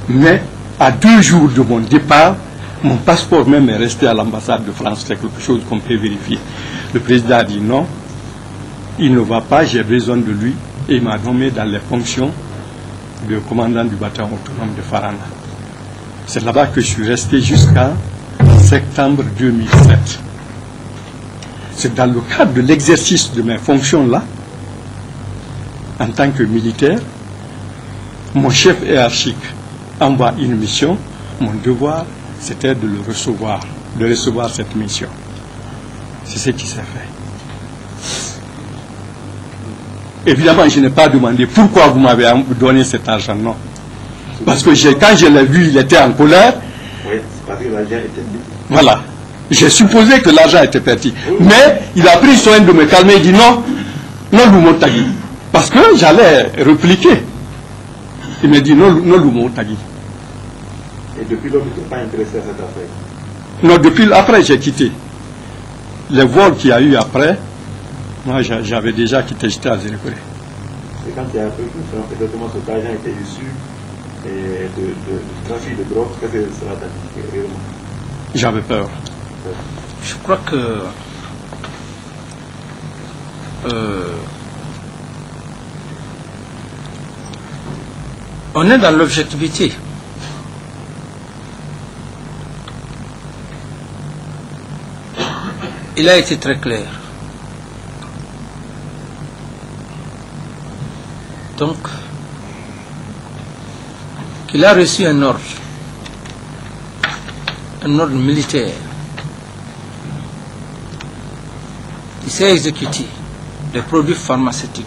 Mais à 2 jours de mon départ, mon passeport même est resté à l'ambassade de France. C'est quelque chose qu'on peut vérifier. Le président a dit non, il ne va pas, j'ai besoin de lui. Et il m'a nommé dans les fonctions de commandant du bataillon autonome de Farana. C'est là-bas que je suis resté jusqu'à septembre 2007. C'est dans le cadre de l'exercice de mes fonctions-là, en tant que militaire, mon chef hiérarchique envoie une mission, mon devoir, c'était de le recevoir, de recevoir cette mission. C'est ce qui s'est fait. Évidemment, je n'ai pas demandé pourquoi vous m'avez donné cet argent, non. Parce que quand je l'ai vu, il était en colère. Oui, c'est parce que l'argent était mis. Voilà. J'ai supposé que l'argent était parti. Mais il a pris soin de me calmer. Il dit non, non, Lumo Tagui. Parce que j'allais répliquer. Il me dit non, non, Lumo Tagui. Et depuis lors, vous n'êtes pas intéressé à cette affaire? Non, depuis après, j'ai quitté. Les vols qu'il y a eu après, moi, j'avais déjà quitté, j'étais à Zérékoré. Et quand il y a un peu plus, exactement cet argent était issu de trafic de drogue, qu'est-ce que cela t'a dit réellement? J'avais peur. Je crois que on est dans l'objectivité. Il a été très clair. Donc, qu'il a reçu un ordre militaire. Il s'est exécuté des produits pharmaceutiques.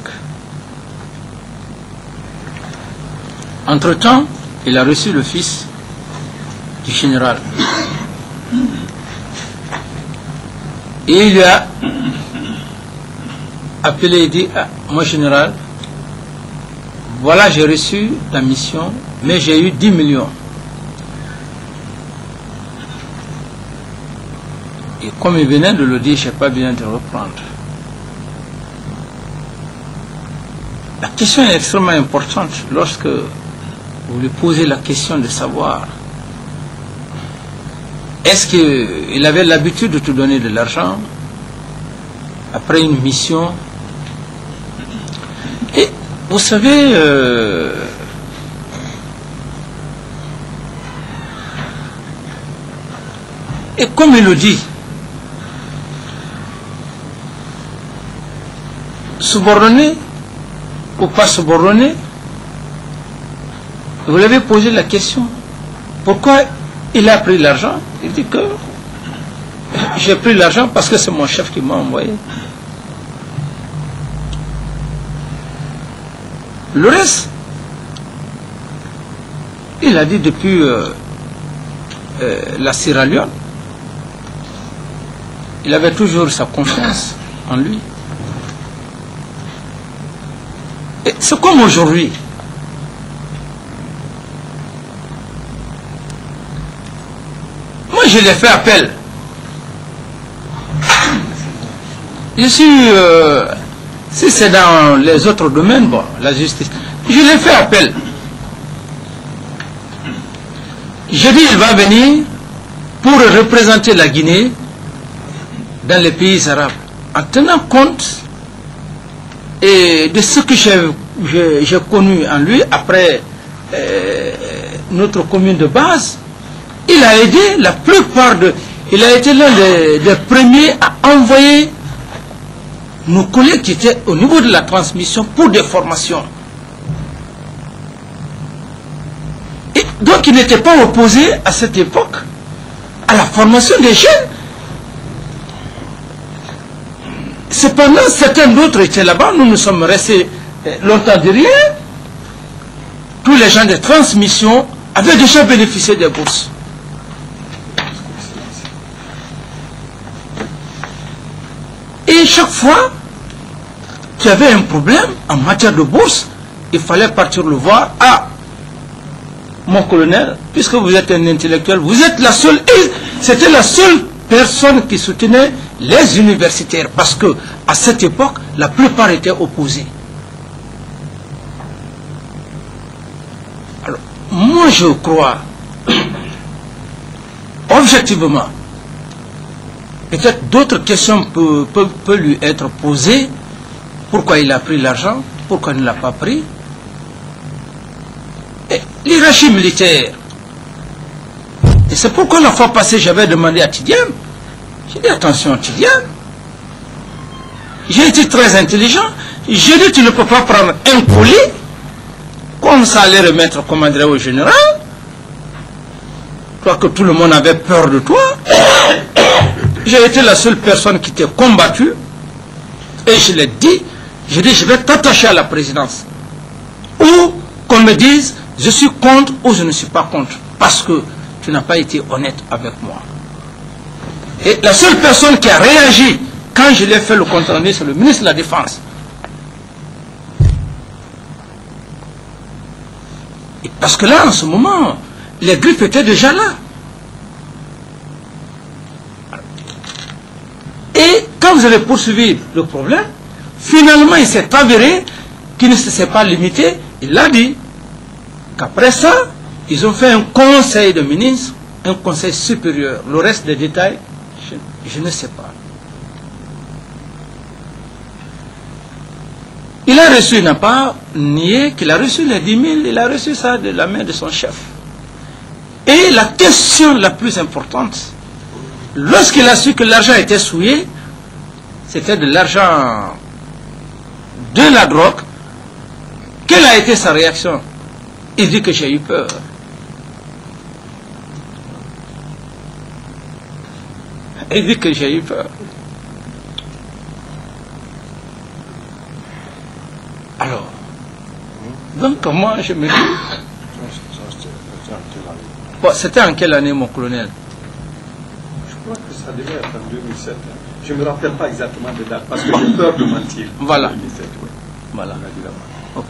Entre-temps, il a reçu le fils du général. Et il lui a appelé et dit, mon général, voilà, j'ai reçu la mission, mais j'ai eu 10 millions. Et comme il venait de le dire, je n'ai pas besoin de reprendre. La question est extrêmement importante lorsque vous lui posez la question de savoir est-ce qu'il avait l'habitude de te donner de l'argent après une mission. Et vous savez, et comme il le dit, subordonné ou pas subordonné, vous lui avez posé la question, pourquoi il a pris l'argent? Il dit que j'ai pris l'argent parce que c'est mon chef qui m'a envoyé. Le reste, il a dit depuis la Sierra Leone, il avait toujours sa confiance en lui. Et c'est comme aujourd'hui. Moi, je l'ai fait appel. Je suis... si c'est dans les autres domaines, bon, la justice, je l'ai fait appel. Je dis, il va venir pour représenter la Guinée dans les pays arabes, en tenant compte de ce que j'ai connu en lui après notre commune de base. Il a aidé la plupart il a été l'un des premiers à envoyer nos collègues qui étaient au niveau de la transmission pour des formations. Et donc ils n'étaient pas opposés à cette époque à la formation des jeunes. Cependant, certains d'autres étaient là-bas, nous sommes restés longtemps derrière. Tous les gens de transmission avaient déjà bénéficié des bourses. Et chaque fois qu'il y avait un problème en matière de bourse, il fallait partir le voir. Ah, mon colonel, puisque vous êtes un intellectuel, vous êtes la seule, et c'était la seule personne qui soutenait les universitaires, parce que à cette époque, la plupart étaient opposés. Alors, moi je crois, objectivement, peut-être d'autres questions peuvent lui être posées. Pourquoi il a pris l'argent? Pourquoi il ne l'a pas pris? L'hierarchie militaire. Et c'est pourquoi la fois passée, j'avais demandé à Tidiane. J'ai dit, attention Tidiane. J'ai été très intelligent. J'ai dit, tu ne peux pas prendre un colis, comme ça allait remettre, comment dire, au général. Toi que tout le monde avait peur de toi. J'ai été la seule personne qui t'ai combattu. Et je l'ai dit, j'ai dit, je vais t'attacher à la présidence. Ou qu'on me dise, je suis contre ou je ne suis pas contre. Parce que tu n'as pas été honnête avec moi. Et la seule personne qui a réagi quand je l'ai fait le compte rendu, c'est le ministre de la Défense. Et parce que là, en ce moment, les griffes étaient déjà là. Et quand vous avez poursuivi le problème, finalement, il s'est avéré qu'il ne s'est pas limité. Il a dit qu'après ça, ils ont fait un conseil de ministres, un conseil supérieur. Le reste des détails, je ne sais pas. Il a reçu, il n'a pas nié qu'il a reçu les 10 000, il a reçu ça de la main de son chef. Et la question la plus importante, lorsqu'il a su que l'argent était souillé, c'était de l'argent de la drogue, quelle a été sa réaction? Il dit que j'ai eu peur. Il dit que j'ai eu peur. Alors, donc moi je me dis... Bon, c'était en quelle année, mon colonel? Je crois que ça devait être en 2007. Je ne me rappelle pas exactement de date, parce que j'ai peur de mentir. Voilà. 2007, oui. Voilà. Ok.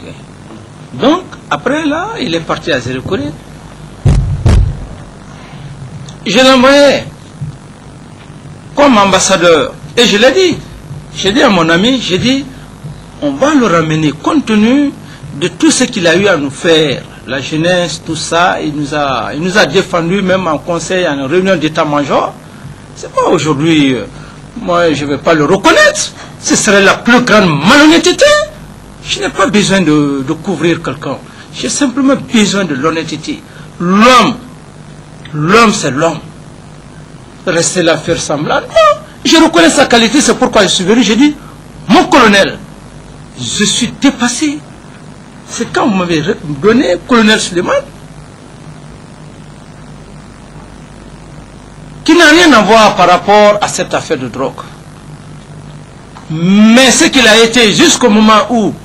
Donc, après là, il est parti à Zérokoré. Je l'envoyais comme ambassadeur. Et je l'ai dit. J'ai dit à mon ami, j'ai dit, on va le ramener compte tenu de tout ce qu'il a eu à nous faire. La jeunesse, tout ça, il nous a défendu même en conseil, en réunion d'état-major. C'est pas aujourd'hui, moi je ne vais pas le reconnaître. Ce serait la plus grande malhonnêteté. Je n'ai pas besoin de couvrir quelqu'un. J'ai simplement besoin de l'honnêteté. L'homme c'est l'homme. Rester là faire semblant. Non, je reconnais sa qualité, c'est pourquoi je suis venu. J'ai dit, mon colonel, je suis dépassé. C'est quand vous m'avez donné colonel Suleiman, qui n'a rien à voir par rapport à cette affaire de drogue. Mais ce qu'il a été jusqu'au moment où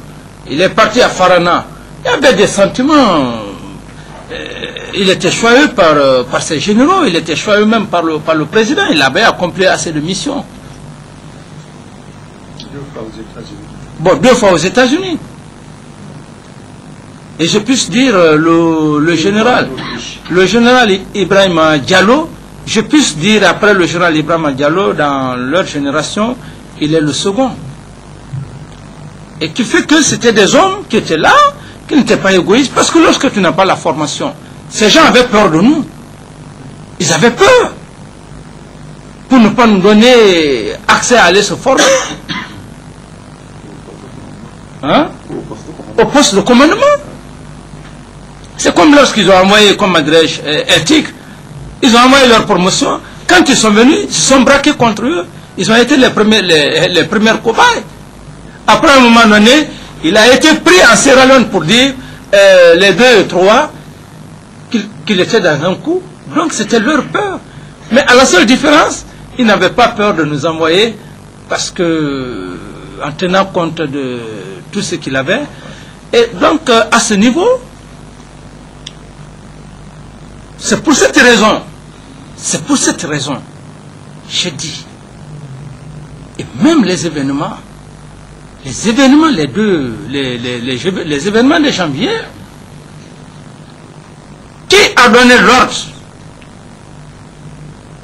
il est parti à Farana, il y avait des sentiments. Il était choisi par ses généraux, il était choisi même par le président. Il avait accompli assez de missions. 2 fois aux États-Unis. Bon, 2 fois aux États-Unis. Et je puisse dire le général Ibrahim Diallo, je puisse dire après le général Ibrahim Diallo, dans leur génération, il est le second. Et qui fait que c'était des hommes qui étaient là, qui n'étaient pas égoïstes, parce que lorsque tu n'as pas la formation, ces gens avaient peur de nous. Ils avaient peur pour ne pas nous donner accès à aller se former. Hein? Au poste de commandement. C'est comme lorsqu'ils ont envoyé, comme adresse éthique, ils ont envoyé leur promotion. Quand ils sont venus, ils se sont braqués contre eux. Ils ont été les premières cobayes. Après un moment donné, il a été pris en Sierra Leone pour dire les 2 et 3 qu'il était dans un coup. Donc c'était leur peur. Mais à la seule différence, ils n'avaient pas peur de nous envoyer parce que, en tenant compte de tout ce qu'il avait. Et donc, à ce niveau, c'est pour cette raison, j'ai dit, et même les événements les événements de janvier, qui a donné l'ordre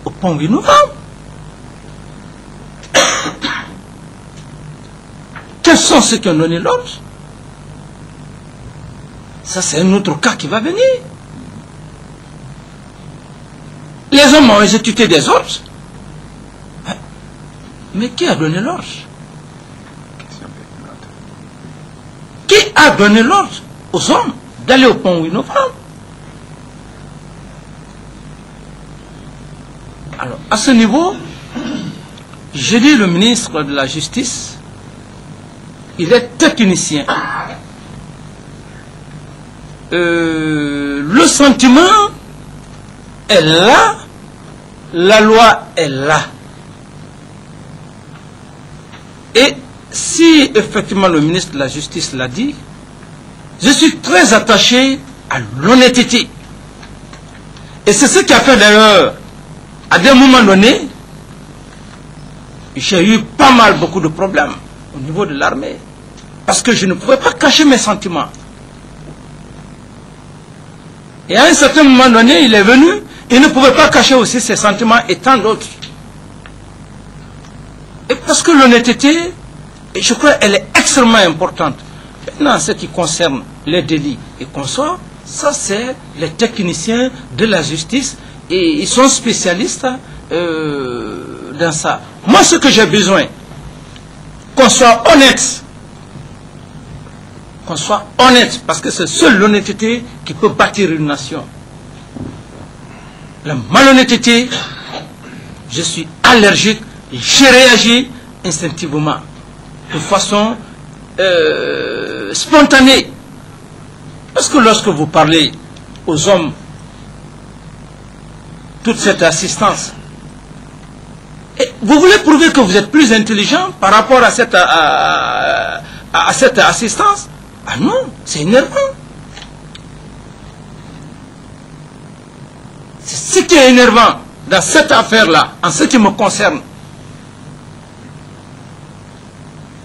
au pont 8 novembre? Quels sont ceux qui ont donné l'ordre? Ça, c'est un autre cas qui va venir. Les hommes ont exécuté des ordres. Mais qui a donné l'ordre? Qui a donné l'ordre aux hommes d'aller au pont 8 novembre? Alors, à ce niveau, j'ai dit le ministre de la Justice, il est technicien. Le sentiment est là, la loi est là. Et si effectivement le ministre de la Justice l'a dit, je suis très attaché à l'honnêteté. Et c'est ce qui a fait d'ailleurs, à des moments donnés, j'ai eu beaucoup de problèmes au niveau de l'armée. Parce que je ne pouvais pas cacher mes sentiments. Et à un certain moment donné, il est venu, il ne pouvait pas cacher aussi ses sentiments et tant d'autres. Et parce que l'honnêteté, je crois qu'elle est extrêmement importante. Maintenant, ce qui concerne les délits et consorts, ça c'est les techniciens de la justice et ils sont spécialistes dans ça. Moi, ce que j'ai besoin, qu'on soit honnête. Qu'on soit honnête, parce que c'est seule l'honnêteté qui peut bâtir une nation. La malhonnêteté, je suis allergique, j'ai réagi instinctivement, de façon spontanée. Parce que lorsque vous parlez aux hommes, toute cette assistance, et vous voulez prouver que vous êtes plus intelligent par rapport à cette assistance? Ah non, c'est énervant. C'est ce qui est énervant dans cette affaire-là, en ce qui me concerne.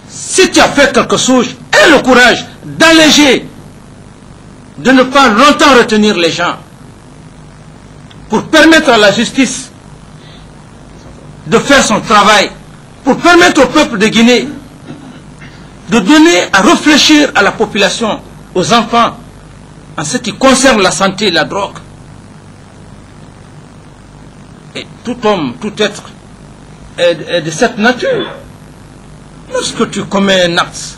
Si tu as fait quelque chose, aie le courage d'alléger, de ne pas longtemps retenir les gens, pour permettre à la justice de faire son travail, pour permettre au peuple de Guinée de donner à réfléchir à la population, aux enfants, en ce qui concerne la santé et la drogue. Et tout homme, tout être est de cette nature. Lorsque tu commets un acte,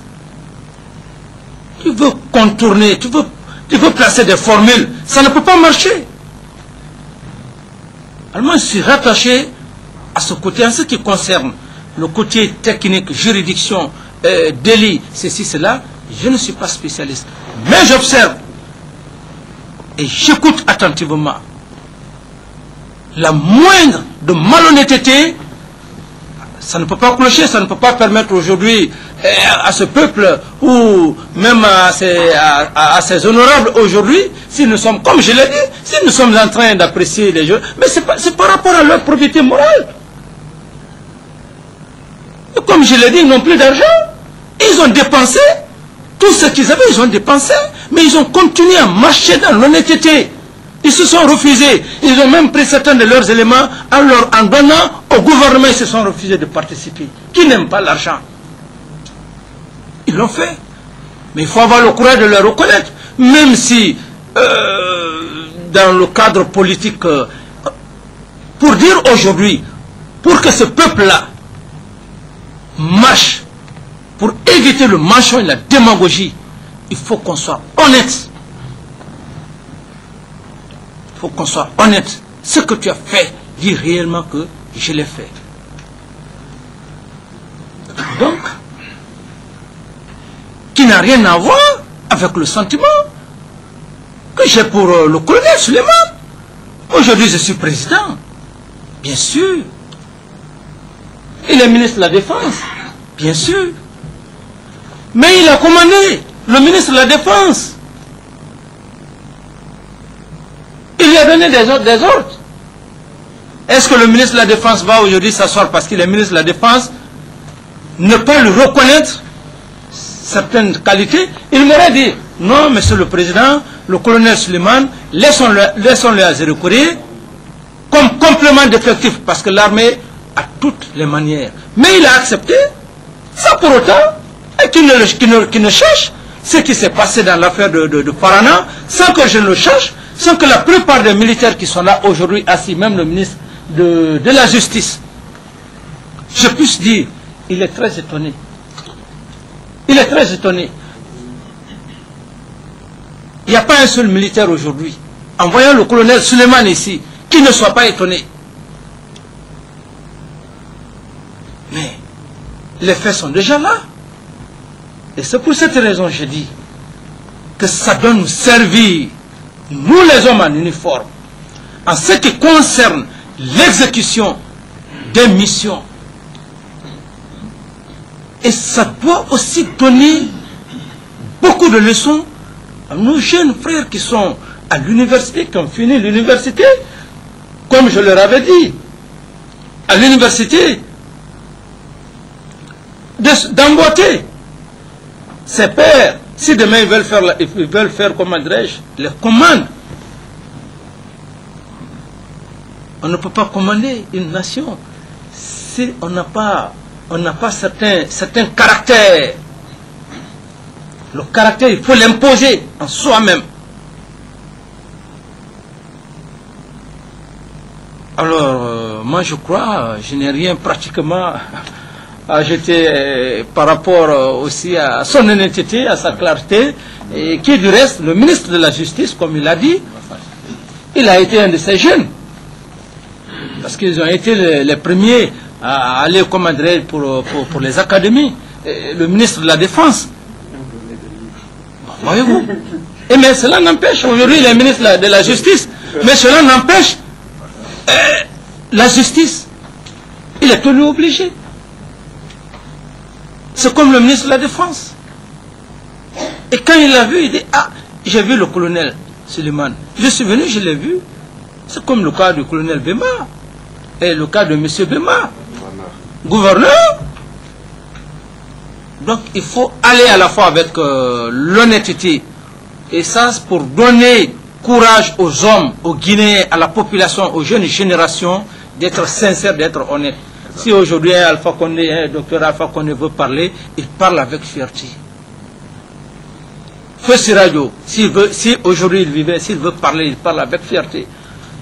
tu veux contourner, tu veux placer des formules, ça ne peut pas marcher. Alors moi, je suis rattaché à ce côté, en ce qui concerne le côté technique, juridiction, délit, ceci, cela, je ne suis pas spécialiste. Mais j'observe et j'écoute attentivement. La moindre de malhonnêteté, ça ne peut pas clocher, ça ne peut pas permettre aujourd'hui à ce peuple ou même à ces honorables aujourd'hui, si nous sommes, comme je l'ai dit, si nous sommes en train d'apprécier les jeux, mais c'est par rapport à leur probité morale. Et comme je l'ai dit, ils n'ont plus d'argent. Ils ont dépensé tout ce qu'ils avaient, ils ont dépensé, mais ils ont continué à marcher dans l'honnêteté. Ils se sont refusés. Ils ont même pris certains de leurs éléments en donnant au gouvernement, ils se sont refusés de participer. Qui n'aiment pas l'argent? Ils l'ont fait. Mais il faut avoir le courage de le reconnaître. Même si, dans le cadre politique, pour dire aujourd'hui, pour que ce peuple-là marche, pour éviter le mensonge et la démagogie, il faut qu'on soit honnête. Il faut qu'on soit honnête. Ce que tu as fait, dis réellement que je l'ai fait. Donc, n'a rien à voir avec le sentiment que j'ai pour le colonel Suleiman. Aujourd'hui, je suis président, bien sûr. Il est ministre de la Défense, bien sûr. Mais il a commandé, le ministre de la Défense. Il lui a donné des ordres. Est-ce que le ministre de la Défense va aujourd'hui s'asseoir parce qu'il est ministre de la Défense, ne pas lui reconnaître certaines qualités? Il m'aurait dit, non, monsieur le président, le colonel Suleiman, laissons-le à recourir comme complément d'effectif, parce que l'armée a toutes les manières. Mais il a accepté, sans pour autant, et qu'il ne cherche ce qui s'est passé dans l'affaire de Farana, sans que je ne le cherche, sans que la plupart des militaires qui sont là aujourd'hui assis, même le ministre de la Justice, je puisse dire, il est très étonné. Il est très étonné. Il n'y a pas un seul militaire aujourd'hui, en voyant le colonel Suleiman ici, qui ne soit pas étonné. Mais les faits sont déjà là. Et c'est pour cette raison que je dis que ça doit nous servir, nous les hommes en uniforme, en ce qui concerne l'exécution des missions. Et ça doit aussi donner beaucoup de leçons à nos jeunes frères qui sont à l'université, qui ont fini l'université. Comme je leur avais dit, à l'université d'Angoté, ses pères, si demain ils veulent faire comment dirais-je, les commandes. On ne peut pas commander une nation si on n'a pas certains caractères. Le caractère, il faut l'imposer en soi-même. Alors, moi je crois, je n'ai rien pratiquement à jeter par rapport aussi à son honnêteté, à sa clarté, et qui du reste, le ministre de la Justice, comme il a dit, il a été un de ces jeunes. Parce qu'ils ont été les premiers à aller commander pour les académies. Et le ministre de la Défense. Voyez-vous. Et mais cela n'empêche, aujourd'hui il est ministre de la Justice, mais cela n'empêche la justice. Il est tenu obligé. C'est comme le ministre de la Défense. Et quand il l'a vu, il dit, ah, j'ai vu le colonel Suleiman. Je suis venu, je l'ai vu. C'est comme le cas du colonel Bema. Et le cas de M. Bema. Gouverneur. Donc il faut aller à la fois avec l'honnêteté. Et ça, c'est pour donner courage aux hommes, aux Guinéens, à la population, aux jeunes générations, d'être sincères, d'être honnêtes. Si aujourd'hui Alpha Condé, docteur Alpha Condé veut parler, il parle avec fierté. Feu Sirajo, si aujourd'hui il vivait, s'il veut parler, il parle avec fierté.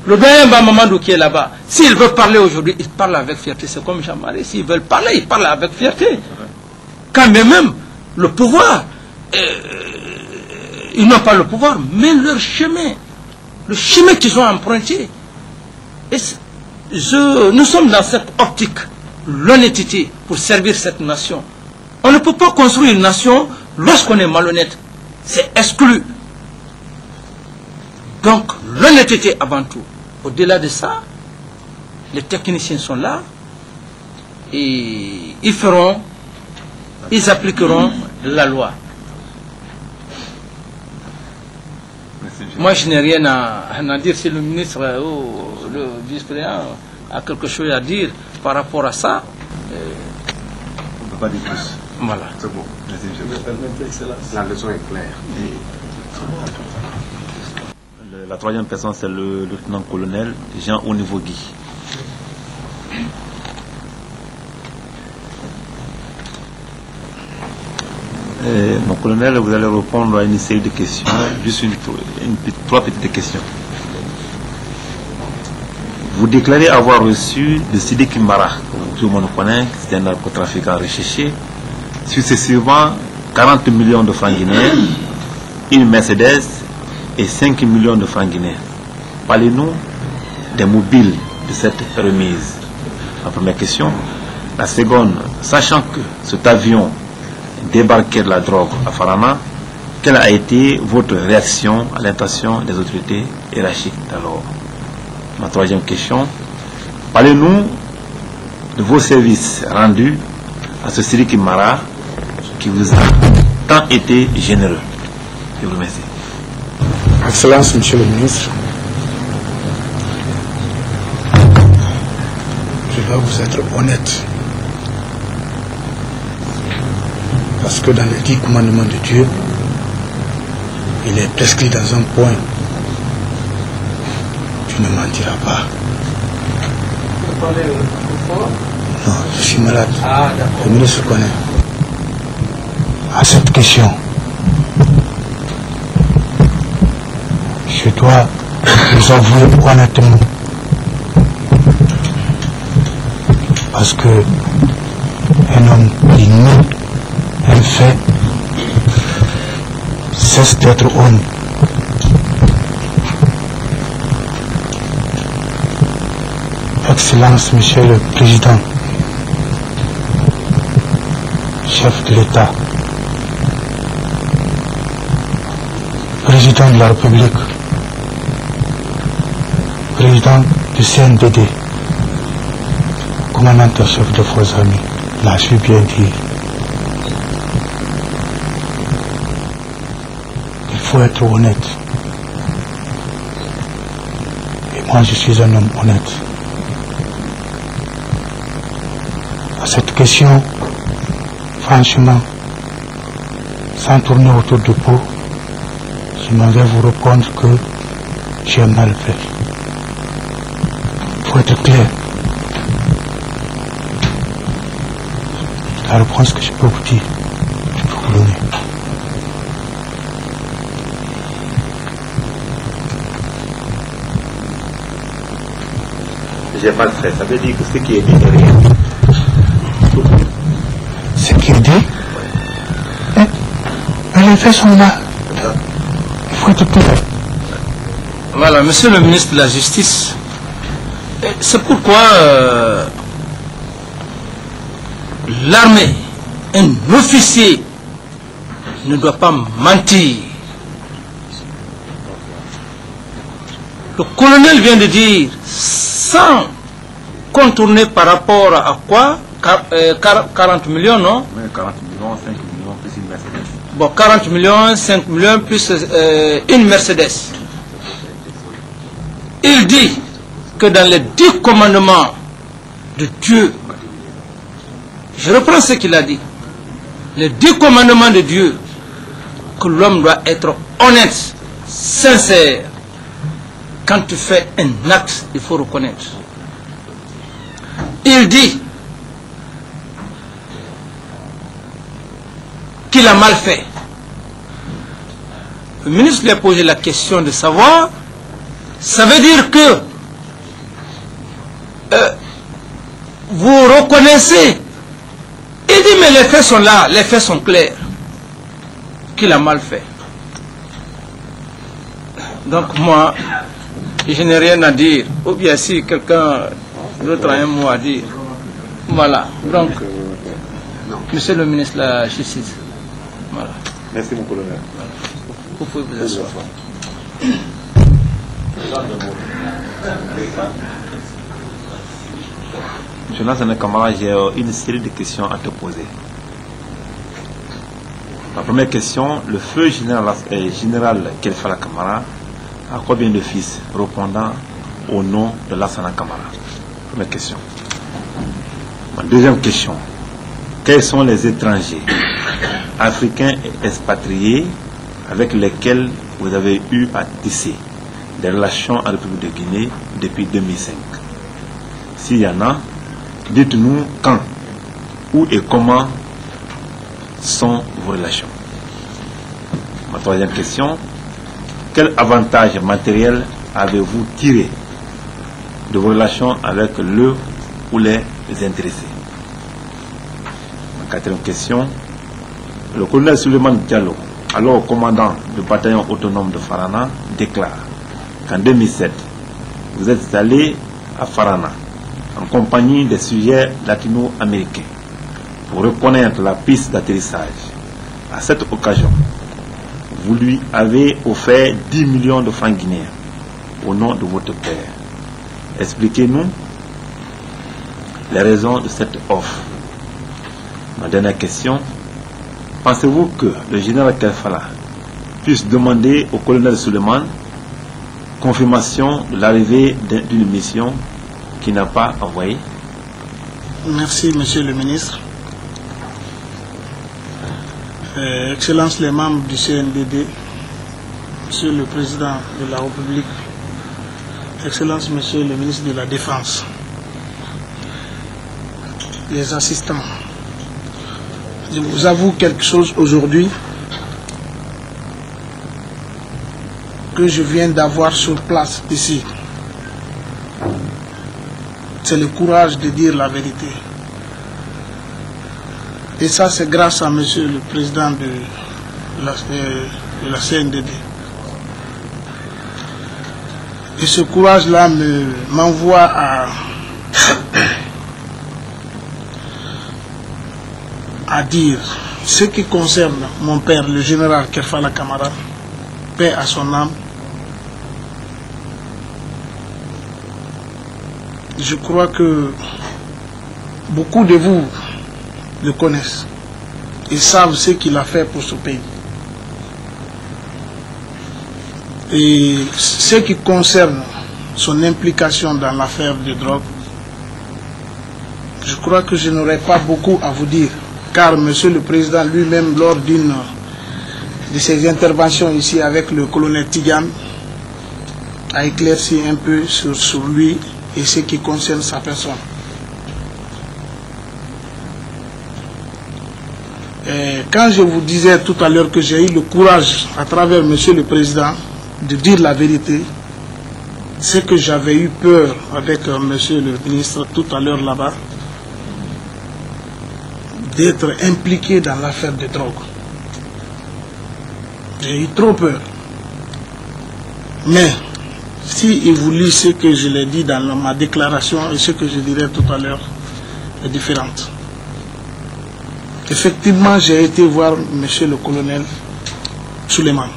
Le doyen Mamadou qui est là-bas, s'il veut parler aujourd'hui, il parle avec fierté. C'est comme Jean-Marie, s'ils veulent parler, ils parlent avec fierté. Quand même, le pouvoir, ils n'ont pas le pouvoir, mais leur chemin, le chemin qu'ils ont emprunté. Et nous sommes dans cette optique, l'honnêteté pour servir cette nation. On ne peut pas construire une nation lorsqu'on est malhonnête. C'est exclu. Donc, l'honnêteté avant tout. Au-delà de ça, les techniciens sont là et ils appliqueront la loi. Moi, je n'ai rien à dire si le ministre ou le vice-président a quelque chose à dire par rapport à ça. On ne peut pas dire plus. Voilà. C'est bon. Merci, la leçon est claire. La troisième personne, c'est le lieutenant-colonel Jean Onivogui. Mon colonel, vous allez répondre à une série de questions, juste trois petites questions. Vous déclarez avoir reçu de Sidiki Mara, tout le monde connaît, c'est un narcotrafiquant recherché, successivement 40 millions de francs guinéens, une Mercedes et 5 millions de francs guinéens. Parlez-nous des mobiles de cette remise. La première question. La seconde, sachant que cet avion débarquer de la drogue à Farana, quelle a été votre réaction à l'intention des autorités hiérarchiques d'alors? Ma troisième question, parlez-nous de vos services rendus à ce Sidiki Mara qui vous a tant été généreux. Je vous remercie. Excellence, Monsieur le ministre, je dois vous être honnête. Parce que dans les 10 commandements de Dieu, il est prescrit dans un point: tu ne mentiras pas. Non, je suis malade. Le ministre connaît. À cette question, je dois vous avouer honnêtement, parce que un homme qui nie un fait cesse d'être homme. Excellence, Monsieur le Président, chef de l'État, Président de la République, Président du CNDD, commandant chef de forces armées, l'a su bien dire. Il faut être honnête. Et moi, je suis un homme honnête. À cette question, franchement, sans tourner autour du pot, je m'en vais vous répondre que j'ai mal fait. Il faut être clair. La réponse que je peux vous dire, je peux vous donner. J'ai pas de stress, ça veut dire que ce qui est dit est rien. Ce qui est dit, mais les faits sont là. Il faut être clair. Voilà, Monsieur le ministre de la Justice, c'est pourquoi l'armée, un officier, ne doit pas mentir. Le colonel vient de dire, sans contourner par rapport à quoi? 40 millions, non? 40 millions, 5 millions, plus une Mercedes. Bon, 40 millions, 5 millions, plus une Mercedes. Il dit que dans les 10 commandements de Dieu, je reprends ce qu'il a dit, les 10 commandements de Dieu, que l'homme doit être honnête, sincère. Quand tu fais un acte, il faut reconnaître. Il dit qu'il a mal fait. Le ministre lui a posé la question de savoir, ça veut dire que vous reconnaissez. Il dit mais les faits sont là, les faits sont clairs, qu'il a mal fait. Donc moi, je n'ai rien à dire, ou bien si quelqu'un d'autre a un mot à dire. Voilà, donc, Monsieur le ministre de la Justice, voilà. Merci mon colonel. Voilà. Vous pouvez vous asseoir. Monsieur Lansana Camara, j'ai une série de questions à te poser. La première question, le feu général Kelfala Camara a combien de fils répondant au nom de Lansana Camara? Première question. Ma deuxième question, quels sont les étrangers africains et expatriés avec lesquels vous avez eu à tisser des relations en République de Guinée depuis 2005? S'il y en a, dites-nous quand, où et comment sont vos relations. Ma troisième question, quel avantage matériel avez-vous tiré de vos relations avec le ou les intéressés? Ma quatrième question, le colonel Suleiman Diallo, alors commandant du bataillon autonome de Farana, déclare qu'en 2007, vous êtes allé à Farana en compagnie des sujets latino-américains pour reconnaître la piste d'atterrissage À cette occasion, vous lui avez offert 10 millions de francs guinéens au nom de votre père. Expliquez-nous les raisons de cette offre. Ma dernière question, pensez-vous que le général Kefala puisse demander au colonel Suleiman confirmation de l'arrivée d'une mission qu'il n'a pas envoyée? Merci, monsieur le ministre. Excellences les membres du CNDD, monsieur le président de la République, Excellences monsieur le ministre de la Défense, les assistants, je vous avoue quelque chose aujourd'hui que je viens d'avoir sur place ici. C'est le courage de dire la vérité. Et ça, c'est grâce à monsieur le président de la CNDD. Et ce courage-là m'envoie à dire ce qui concerne mon père, le général Kefala Camara, paix à son âme. Je crois que beaucoup de vous le connaissent et savent ce qu'il a fait pour ce pays. Et ce qui concerne son implication dans l'affaire de drogue, je crois que je n'aurai pas beaucoup à vous dire, car monsieur le président lui-même, lors d'une de ses interventions ici avec le colonel Tidiane, a éclairci un peu sur lui et ce qui concerne sa personne. Et quand je vous disais tout à l'heure que j'ai eu le courage, à travers monsieur le président, de dire la vérité, c'est que j'avais eu peur avec monsieur le ministre tout à l'heure là-bas, d'être impliqué dans l'affaire de drogue. J'ai eu trop peur. Mais, si vous lisez ce que je l'ai dit dans ma déclaration et ce que je dirai tout à l'heure, est différente. Effectivement, j'ai été voir monsieur le colonel Suleiman.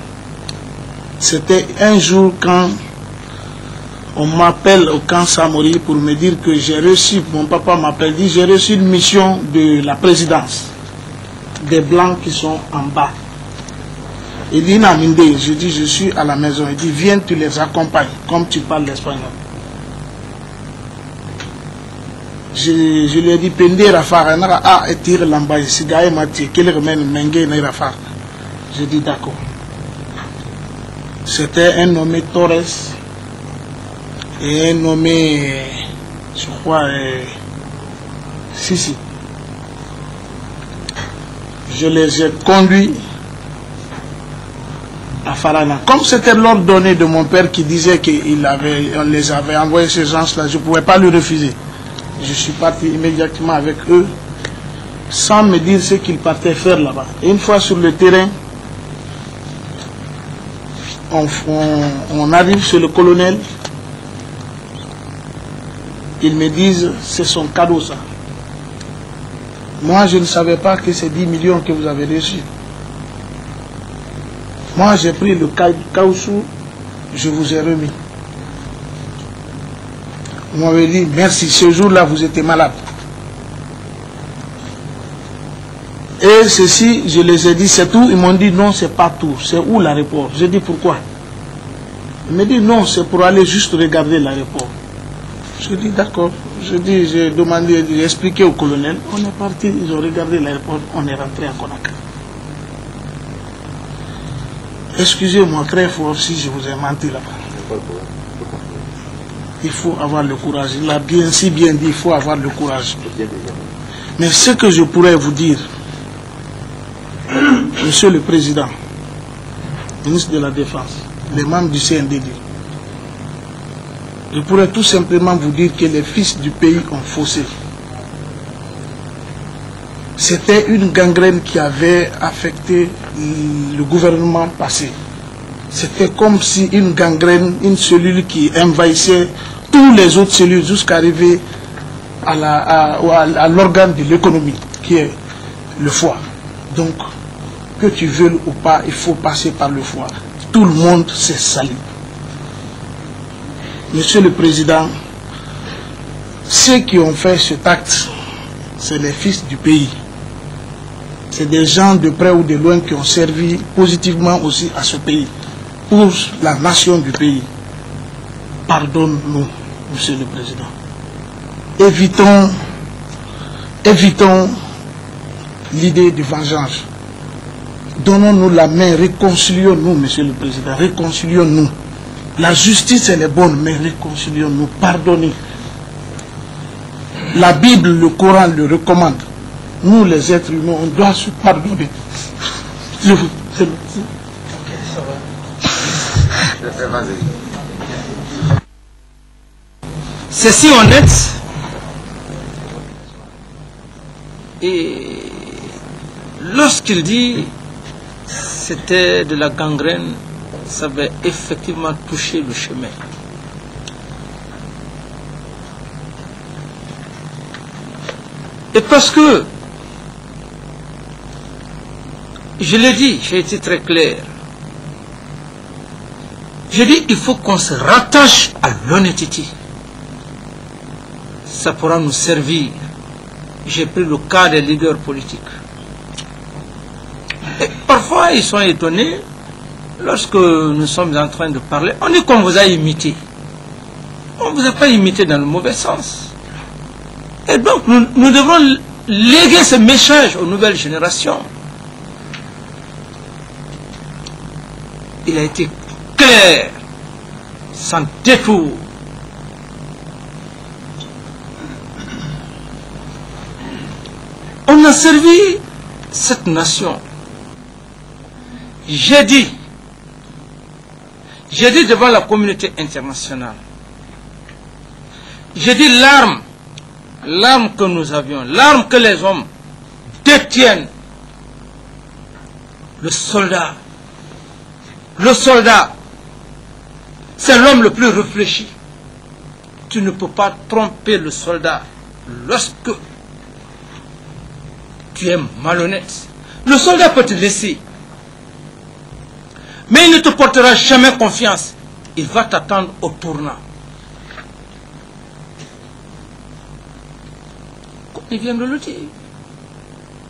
C'était un jour quand on m'appelle au camp Samori pour me dire que j'ai reçu, mon papa m'appelle, dit j'ai reçu une mission de la présidence, des blancs qui sont en bas. Il dit Naminde, je dis je suis à la maison, il dit viens tu les accompagnes, comme tu parles l'espagnol. Je lui ai dit Pende Rafar, a tire l'ambaye, si gagne mati, qu'il remène Mengue ne Rafar. Je dis d'accord. C'était un nommé Torres et un nommé, je crois, Sissi. Je les ai conduits à Farana. Comme c'était l'ordre donné de mon père qui disait qu'on les avait envoyés ces gens-là, je ne pouvais pas le refuser. Je suis parti immédiatement avec eux, sans me dire ce qu'ils partaient faire là-bas. Et une fois sur le terrain, on arrive chez le colonel, ils me disent c'est son cadeau ça. Moi je ne savais pas que c'est 10 millions que vous avez reçus. Moi j'ai pris le caoutchouc, je vous ai remis. Vous m'avez dit merci, ce jour-là vous étiez malade. Et ceci, je les ai dit, c'est tout. Ils m'ont dit non, c'est pas tout. C'est où l'aéroport? J'ai dit pourquoi? Ils m'ont dit non, c'est pour aller juste regarder l'aéroport. Je dis d'accord. J'ai demandé, j'ai expliqué au colonel. On est parti, ils ont regardé l'aéroport, on est rentré à Conakry. Excusez-moi très fort si je vous ai menti là-bas. Il faut avoir le courage. Il a si bien dit, il faut avoir le courage. Mais ce que je pourrais vous dire, Monsieur le Président, ministre de la Défense, les membres du CNDD, je pourrais tout simplement vous dire que les fils du pays ont faussé. C'était une gangrène qui avait affecté le gouvernement passé. C'était comme si une gangrène, une cellule qui envahissait tous les autres cellules jusqu'à arriver à l'organe de l'économie, qui est le foie. Donc, que tu veuilles ou pas, il faut passer par le foie. Tout le monde s'est sali. Monsieur le Président, ceux qui ont fait cet acte, c'est les fils du pays. C'est des gens de près ou de loin qui ont servi positivement aussi à ce pays, pour la nation du pays. Pardonne-nous, Monsieur le Président. Évitons l'idée de vengeance. Donnons-nous la main, réconcilions-nous, Monsieur le Président, réconcilions-nous. La justice, elle est bonne, mais réconcilions-nous, pardonnez. La Bible, le Coran le recommande. Nous, les êtres humains, on doit se pardonner. Je vous remercie. C'est si honnête. Et lorsqu'il dit c'était de la gangrène, ça avait effectivement touché le chemin. Et parce que, je l'ai dit, j'ai été très clair. J'ai dit il faut qu'on se rattache à l'honnêteté. Ça pourra nous servir. J'ai pris le cas des leaders politiques. Et parfois, ils sont étonnés lorsque nous sommes en train de parler. On dit qu'on vous a imité. On ne vous a pas imité dans le mauvais sens. Et donc, nous devons léguer ce message aux nouvelles générations. Il a été clair, sans détour. On a servi cette nation. J'ai dit devant la communauté internationale, j'ai dit l'arme que nous avions, l'arme que les hommes détiennent, le soldat, c'est l'homme le plus réfléchi. Tu ne peux pas tromper le soldat lorsque tu es malhonnête. Le soldat peut te laisser, mais il ne te portera jamais confiance. Il va t'attendre au tournant. Comme il vient de le dire,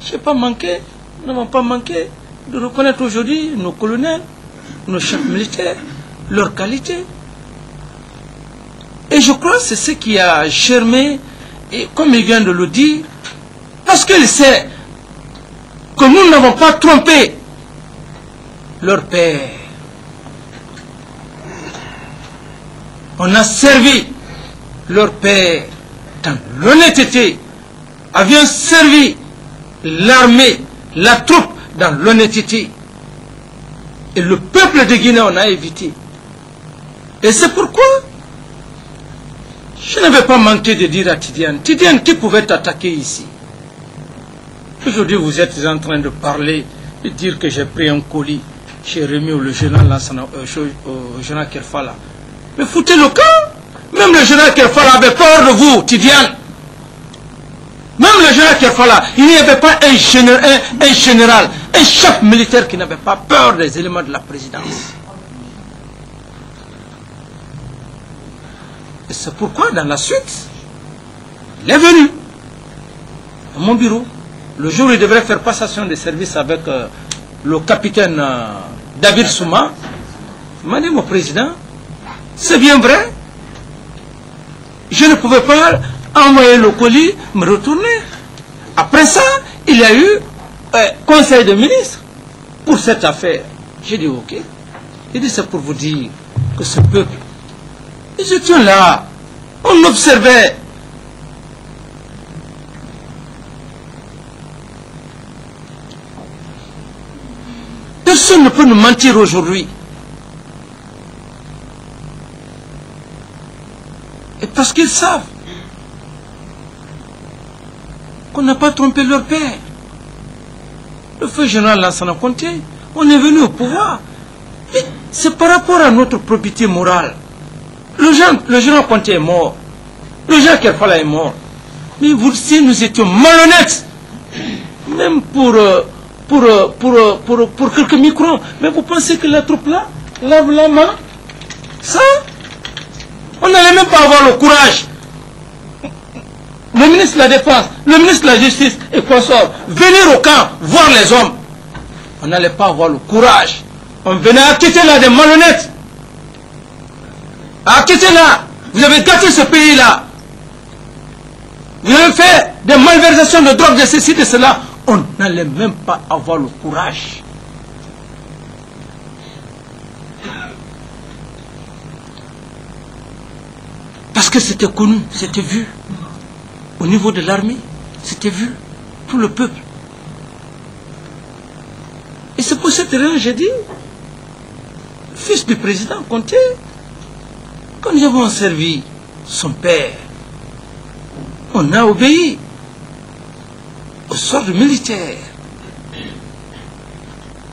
je n'ai pas manqué, nous n'avons pas manqué de reconnaître aujourd'hui nos colonels, nos chefs militaires, leurs qualités. Et je crois que c'est ce qui a germé, et comme il vient de le dire, parce qu'il sait que nous n'avons pas trompé leur père. On a servi leur père dans l'honnêteté, avions servi l'armée, la troupe dans l'honnêteté. Et le peuple de Guinée, on a évité. Et c'est pourquoi je n'avais pas manqué de dire à Tidiane, Tidiane, qui pouvait t'attaquer ici? Aujourd'hui, vous êtes en train de parler, de dire que j'ai pris un colis, j'ai remis au général Kerfala. Mais foutez le camp. Même le général Kerfala avait peur de vous, Tidiane. Même le général Kerfala, il n'y avait pas un général, un chef militaire qui n'avait pas peur des éléments de la présidence. Et c'est pourquoi, dans la suite, il est venu à mon bureau. Le jour où il devrait faire passation de service avec le capitaine David Souma, il m'a dit, mon président, c'est bien vrai, je ne pouvais pas envoyer le colis, me retourner. Après ça, il y a eu conseil de ministre pour cette affaire. J'ai dit ok. Il dit c'est pour vous dire que ce peuple, ils étaient là, on observait. Personne ne peut nous mentir aujourd'hui. Et parce qu'ils savent qu'on n'a pas trompé leur père. Le feu général Lansana Conté, on est venu au pouvoir. C'est par rapport à notre probité morale. Le général Conté est mort. Le général Kerfala est mort. Mais vous savez, nous étions malhonnêtes. Même pour pour quelques microns. Mais vous pensez que la troupe là lave la main? Ça, on n'allait même pas avoir le courage. Le ministre de la Défense, le ministre de la Justice et consorts, venir au camp, voir les hommes. On n'allait pas avoir le courage. On venait à quitter là des malhonnêtes. À quitter là. Vous avez gâté ce pays-là. Vous avez fait des malversations de drogue, de ceci, de cela. On n'allait même pas avoir le courage. Parce que c'était connu, c'était vu. Au niveau de l'armée, c'était vu. Tout le peuple. Et c'est pour cette raison que j'ai dit, fils du président Conté, quand nous avons servi son père, on a obéi au sort militaire.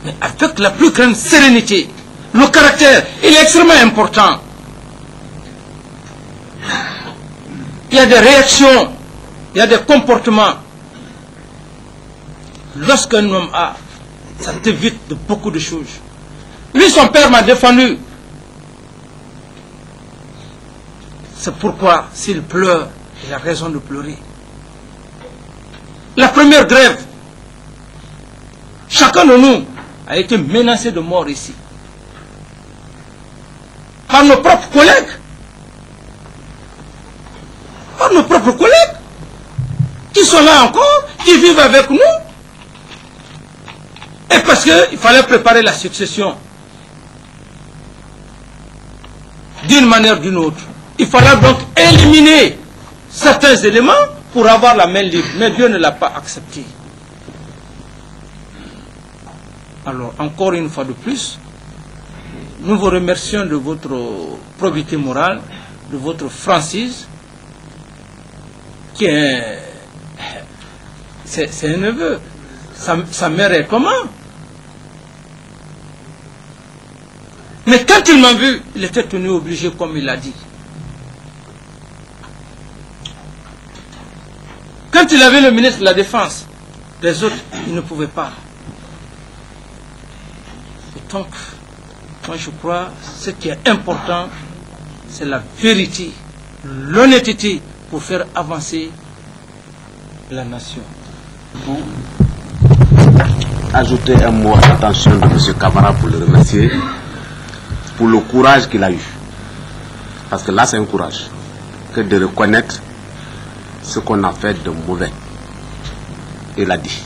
Mais avec la plus grande sérénité. Le caractère, il est extrêmement important. Il y a des réactions, il y a des comportements. Lorsqu'un homme a, ça t'évite de beaucoup de choses. Lui, son père m'a défendu. C'est pourquoi, s'il pleure, il a raison de pleurer. La première grève, chacun de nous a été menacé de mort ici. Par nos propres collègues. Par nos propres collègues. Qui sont là encore, qui vivent avec nous. Et parce qu'il fallait préparer la succession. D'une manière ou d'une autre. Il fallait donc éliminer certains éléments pour avoir la main libre. Mais Dieu ne l'a pas accepté. Alors, encore une fois de plus, nous vous remercions de votre probité morale, de votre franchise, qui est... C'est un neveu. Sa mère est comment? Mais quand il m'a vu, il était tenu obligé, comme il l'a dit. Quand il avait le ministre de la Défense, les autres, ils ne pouvaient pas. Et donc, moi je crois, ce qui est important, c'est la vérité, l'honnêteté pour faire avancer la nation. Pour ajouter un mot à l'attention de M. Camara pour le remercier, pour le courage qu'il a eu. Parce que là, c'est un courage que de reconnaître ce qu'on a fait de mauvais. Il a dit.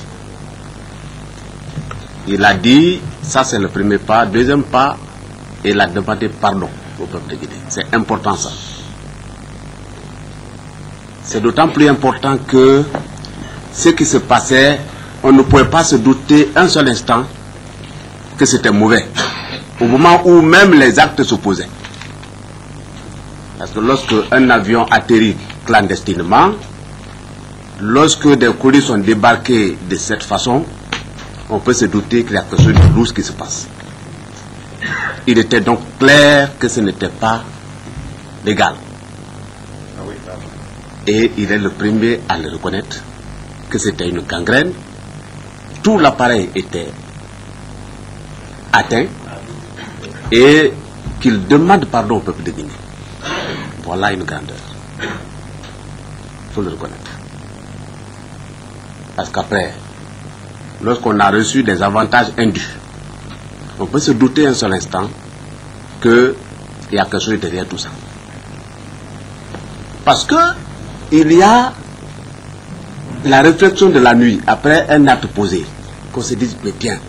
Il a dit, ça c'est le premier pas. Deuxième pas, il a demandé pardon au peuple de Guinée. C'est important ça. C'est d'autant plus important que ce qui se passait, on ne pouvait pas se douter un seul instant que c'était mauvais. Au moment où même les actes s'opposaient. Parce que lorsque un avion atterrit clandestinement, lorsque des colis sont débarqués de cette façon, on peut se douter qu'il y a quelque chose de louche qui se passe. Il était donc clair que ce n'était pas légal. Et il est le premier à le reconnaître que c'était une gangrène. Tout l'appareil était atteint et qu'il demande pardon au peuple de Guinée. Voilà une grandeur. Il faut le reconnaître. Parce qu'après, lorsqu'on a reçu des avantages indus, on peut se douter un seul instant qu'il y a quelque chose derrière tout ça. Parce que il y a la réflexion de la nuit après un acte posé, qu'on se dise, mais bien,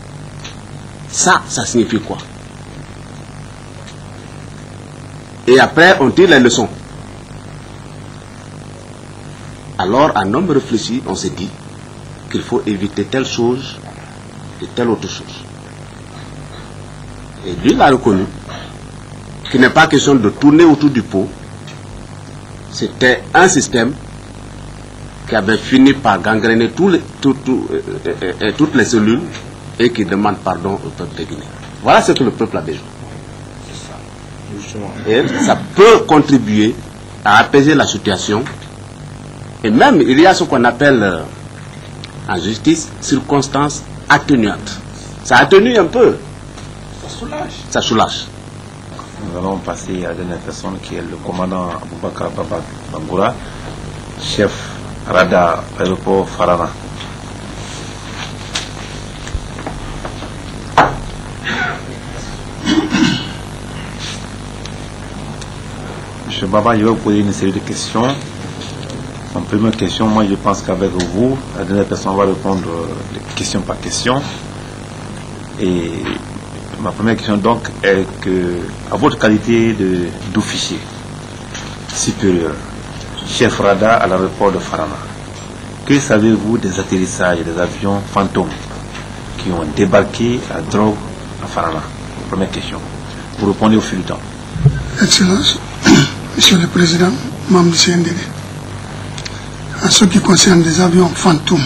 ça signifie quoi? Et après, on tire les leçons. Alors, un homme réfléchi, on se dit qu'il faut éviter telle chose et telle autre chose. Et lui, il a reconnu qu'il n'est pas question de tourner autour du pot. C'était un système qui avait fini par gangréner toutes les cellules et qui demande pardon au peuple de Guinée. Voilà ce que le peuple a besoin. Et ça peut contribuer à apaiser la situation. Et même, il y a ce qu'on appelle en justice circonstance atténuante. Ça atténue un peu. Ça soulage. Ça soulage. Nous allons passer à la dernière personne qui est le commandant Aboubakar Baba Bangoura, chef radar aéroport Farana. Monsieur Baba, je vais vous poser une série de questions. En première question, moi je pense qu'avec vous, la dernière personne va répondre question par question. Et ma première question donc est que, à votre qualité d'officier supérieur, chef radar à l'aéroport de Farana, que savez-vous des atterrissages des avions fantômes qui ont débarqué la drogue à Farana? Première question. Vous répondez au fil du temps. Excellence, Monsieur le Président, membre du CNDD. En ce qui concerne les avions fantômes,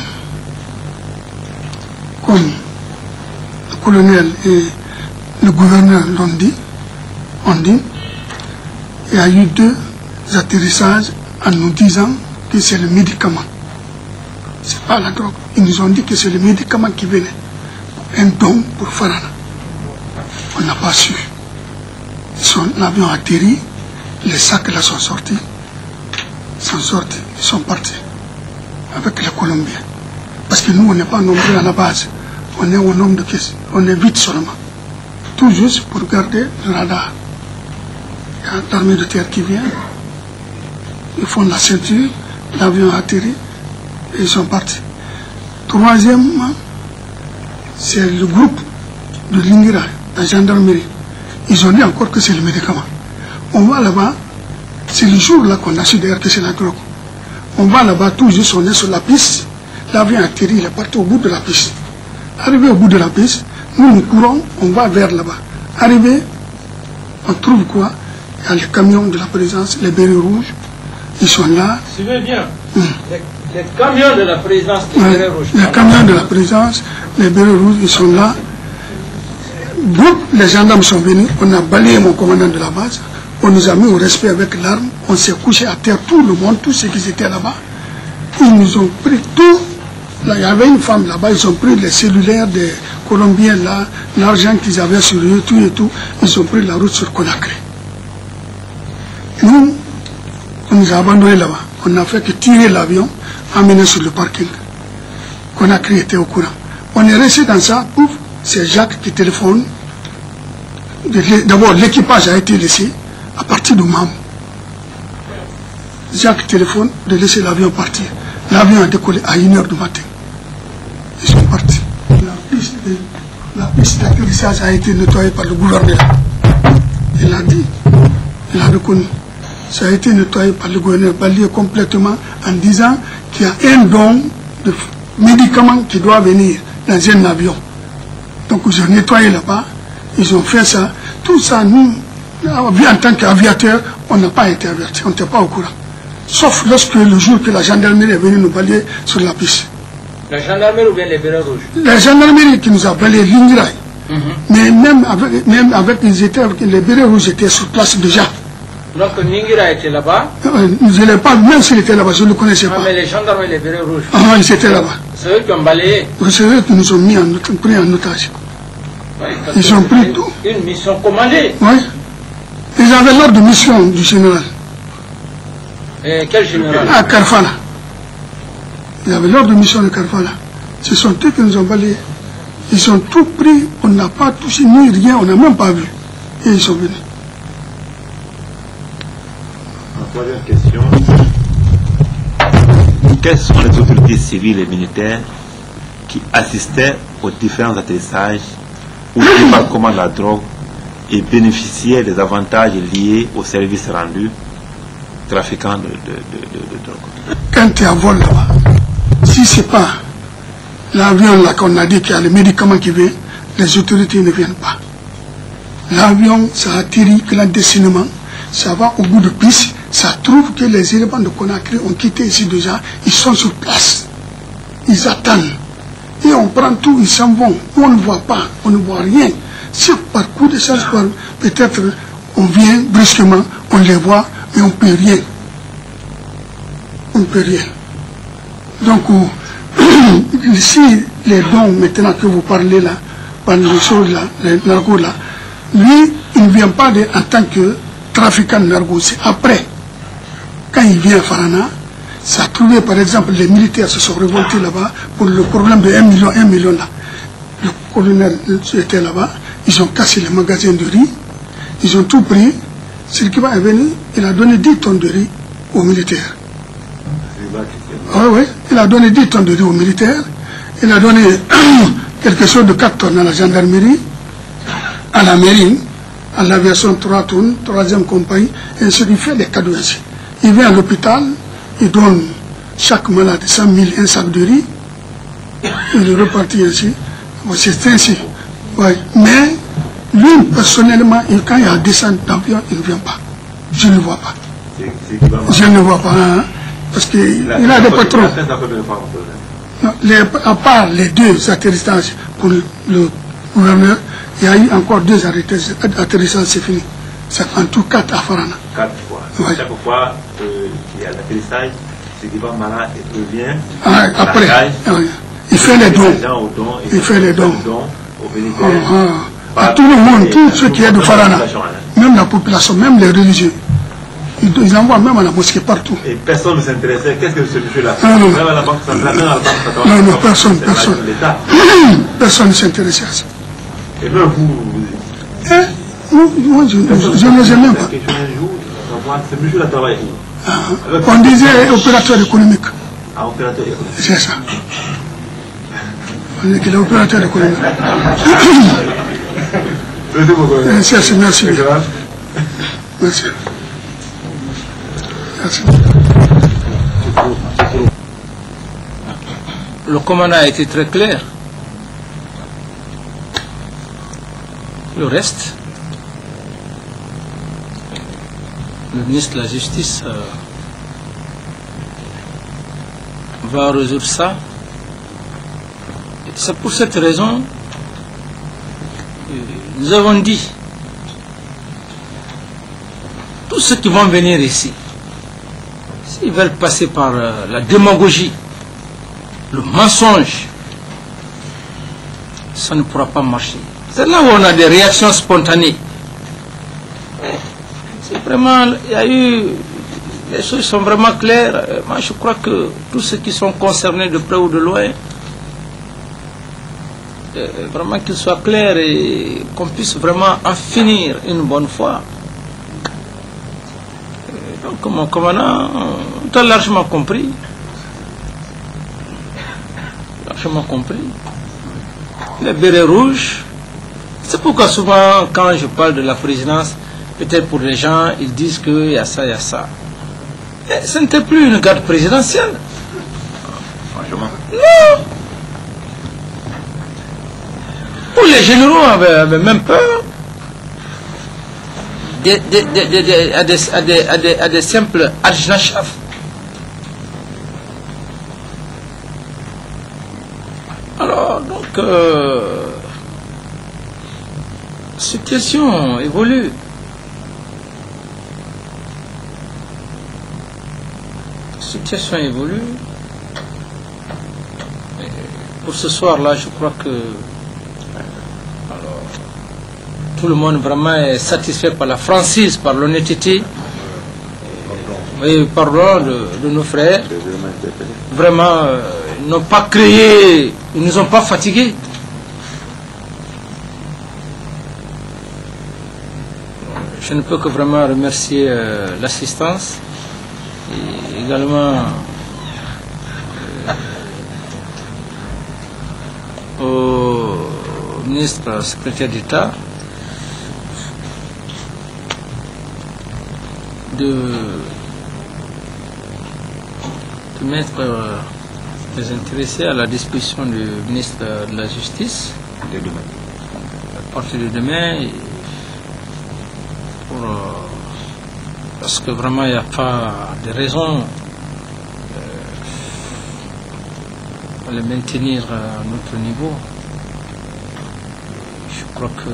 comme le colonel et le gouverneur l'ont dit, il y a eu 2 atterrissages en nous disant que c'est le médicament. Ce n'est pas la drogue. Ils nous ont dit que c'est le médicament qui venait. Un don pour Farana. On n'a pas su. L'avion a atterri, les sacs là sont sortis. Ils sont partis avec les Colombiens. Parce que nous, on n'est pas nombreux à la base. On est au nombre de caisses. On est 8 seulement. Tout juste pour garder le radar. Il y a l'armée de terre qui vient. Ils font la ceinture. L'avion a atterri. Et ils sont partis. Troisièmement, c'est le groupe de Lingira, la gendarmerie. Ils ont dit encore que c'est le médicament. On va là-bas. C'est le jour là qu'on a su d'ailleurs que c'est la drogue. On va là-bas, tout juste on est sur la piste. L'avion a atterri, il est parti au bout de la piste. Arrivé au bout de la piste, nous courons, on va vers là-bas. Arrivé, on trouve quoi? Il y a les camions de la présidence, les bérets rouges, ils sont là. Suivez bien. Les camions de la présidence, les bérets rouges. Les camions de la présidence, les bérets rouges, ils sont là. Donc, les gendarmes sont venus, on a balayé mon commandant de la base. On nous a mis au respect avec l'arme, on s'est couché à terre, tout le monde, tous ceux qui étaient là-bas. Ils nous ont pris tout. Là, il y avait une femme là-bas, ils ont pris les cellulaires des Colombiens là, l'argent qu'ils avaient sur eux, tout et tout. Ils ont pris la route sur Conakry. Nous, on nous a abandonnés là-bas. On n'a fait que tirer l'avion, emmener sur le parking. Conakry était au courant. On est resté dans ça, ouf, c'est Jacques qui téléphone. D'abord, l'équipage a été laissé à partir de Mam. Jacques téléphone de laisser l'avion partir. L'avion a décollé à 1h du matin. Ils sont partis. La piste d'atterrissage a été nettoyée par le gouverneur. Il a dit, il a reconnu. Ça a été nettoyé par le gouverneur, balayé complètement en disant qu'il y a un don de médicaments qui doit venir dans un avion. Donc ils ont nettoyé là-bas, ils ont fait ça. Tout ça, nous, en tant qu'aviateurs, on n'a pas été avertis, on n'était pas au courant. Sauf lorsque le jour que la gendarmerie est venue nous balayer sur la piste. La gendarmerie ou bien les bérets rouges? La gendarmerie qui nous a balayé l'Ingraï. Mais même avec les bérets rouges étaient sur place déjà. Donc Ningira était là-bas? Je ne l'ai pas, même s'il était là-bas, je ne le connaissais pas. Mais les gendarmes et les bérets rouges? Ils étaient là-bas. C'est eux qui ont balayé? C'est eux qui nous ont pris en otage. Ils ont pris tout. Une mission commandée? Oui. Ils avaient l'ordre de mission du général. Et quel général? À Karfala. Ils avaient l'ordre de mission de Karfala. Ce sont eux qui nous ont balayés. Ils ont tout pris, on n'a pas touché ni rien, on n'a même pas vu. Et ils sont venus. Troisième question. Quelles sont les autorités civiles et militaires qui assistaient aux différents atterrissages ou débarquements de la drogue et bénéficiaient des avantages liés aux services rendus trafiquants de drogue? Quand tu es à vol là-bas, si ce n'est pas l'avion là qu'on a dit qu'il y a les médicaments qui viennent, les autorités ne viennent pas. L'avion, ça atterrit clandestinement, ça va au bout de piste, ça trouve que les éléments de Conakry ont quitté ici déjà, ils sont sur place. Ils attendent. Et on prend tout, ils s'en vont. On ne voit pas, on ne voit rien. C'est par coup de chance, peut-être on vient brusquement, on les voit, mais on ne peut rien. On ne peut rien. Donc, si les dons maintenant que vous parlez là, par les choses là, les narcos là, lui, il ne vient pas en tant que trafiquant de narcos. C'est après, quand il vient à Farana, ça a trouvé par exemple les militaires se sont révoltés là-bas pour le problème de 1 million là. Le colonel était là-bas, ils ont cassé les magasins de riz, ils ont tout pris. Sirkiba est venu, il a donné 10 tonnes de riz aux militaires. Oui, il a donné 10 tonnes de riz aux militaires, il a donné quelque chose de 4 tonnes à la gendarmerie, à la marine, à l'aviation 3 tonnes, 3e compagnie, et ce qui fait des cadeaux ainsi. Il vient à l'hôpital, il donne chaque malade 100 000 un sac de riz, il est reparti ainsi. C'est ainsi. Ouais. Mais lui, personnellement, quand il y a descente d'avion, il ne vient pas. Je ne le vois pas. Je ne le vois pas. Hein, parce qu'il a des patrons. Non, à part les 2 atterrissages pour le gouverneur, il y a eu encore 2 atterrissages, c'est fini. C'est en tout 4 à Farana. 4 fois. Ouais. Chaque fois qu'il y a l'atterrissage, c'est qu'il va malade et revient. Après, il fait les dons. Il fait les dons. À tout le monde, tout ce qui est de Farana, même la population, même les religieux, ils envoient même à la mosquée partout. Et personne ne s'intéressait. Qu'est-ce que ce monsieur-là fait? Non, même à la banque centrale, même à la banque centrale. Non, personne. Personne ne s'intéressait à ça. Et même vous. Moi, je ne sais même pas. Ce monsieur-là travaille où? On disait opérateur économique. Ah, opérateur économique. C'est ça. On dit qu'il est opérateur économique. Merci. Merci. Le commandant a été très clair. Le reste, le ministre de la Justice va résoudre ça. C'est pour cette raison que nous avons dit tous ceux qui vont venir ici, s'ils veulent passer par la démagogie, le mensonge, ça ne pourra pas marcher. C'est là où on a des réactions spontanées. C'est vraiment, il y a eu, les choses sont vraiment claires. Moi, je crois que tous ceux qui sont concernés de près ou de loin, vraiment qu'il soit clair et qu'on puisse vraiment en finir une bonne fois. Donc, mon commandant, tu as largement compris. Largement compris. Les bérets rouges. C'est pourquoi souvent, quand je parle de la présidence, peut-être pour les gens, ils disent qu'il y a ça, il y a ça. Et ce n'était plus une garde présidentielle. Franchement. Non. Pour les généraux avaient même peur. À des simples adjudants-chefs. Alors, donc, situation évolue. Situation évolue. Et pour ce soir-là, je crois que tout le monde vraiment est satisfait par la franchise, par l'honnêteté. Et parlons de nos frères. Vraiment, ils n'ont pas créé, ils ne nous ont pas fatigués. Je ne peux que vraiment remercier l'assistance et également au ministre secrétaire d'État de mettre les intéressés à la disposition du ministre de la Justice à partir de demain. Parce que vraiment il n'y a pas de raison pour les maintenir à notre niveau. Je crois que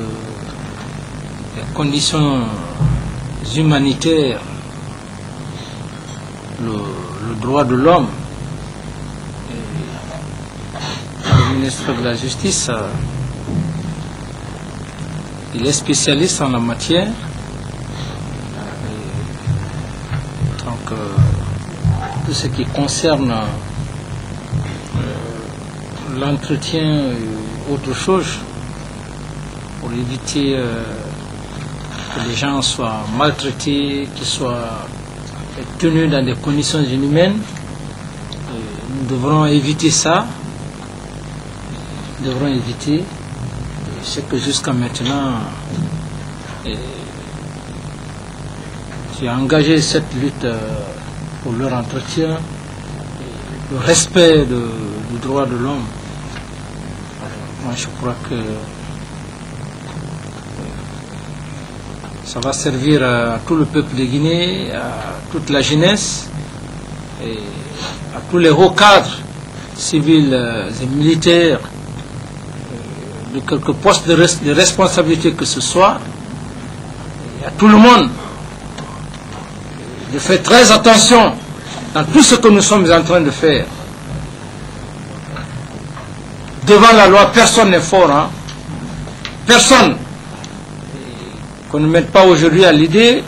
les conditions humanitaires, le droit de l'homme ministre de la Justice, il est spécialiste en la matière. Donc, tout ce qui concerne l'entretien et autre chose, pour éviter que les gens soient maltraités, qu'ils soient tenus dans des conditions inhumaines, nous devrons éviter ça. Nous devrons éviter. Je sais que jusqu'à maintenant, j'ai engagé cette lutte pour leur entretien, le respect du droit de l'homme. Moi, je crois que ça va servir à tout le peuple de Guinée, à toute la jeunesse et à tous les hauts cadres civils et militaires de quelques postes de responsabilité que ce soit, et à tout le monde de faire très attention dans tout ce que nous sommes en train de faire. Devant la loi, personne n'est fort, hein? Personne. Qu'on ne mette pas aujourd'hui à l'idée.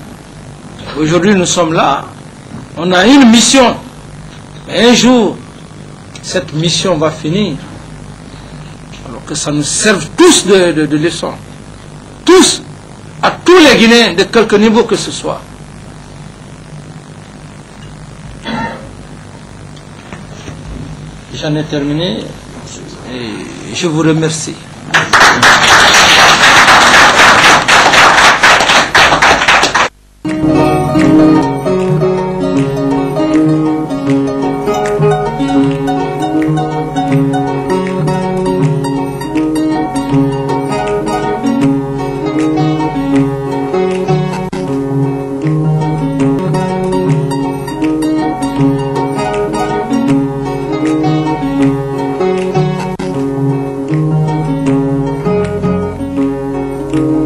Aujourd'hui, nous sommes là. On a une mission. Mais un jour, cette mission va finir. Alors que ça nous serve tous de leçon. Tous. À tous les Guinéens, de quelque niveau que ce soit. J'en ai terminé. Et je vous remercie. Thank you.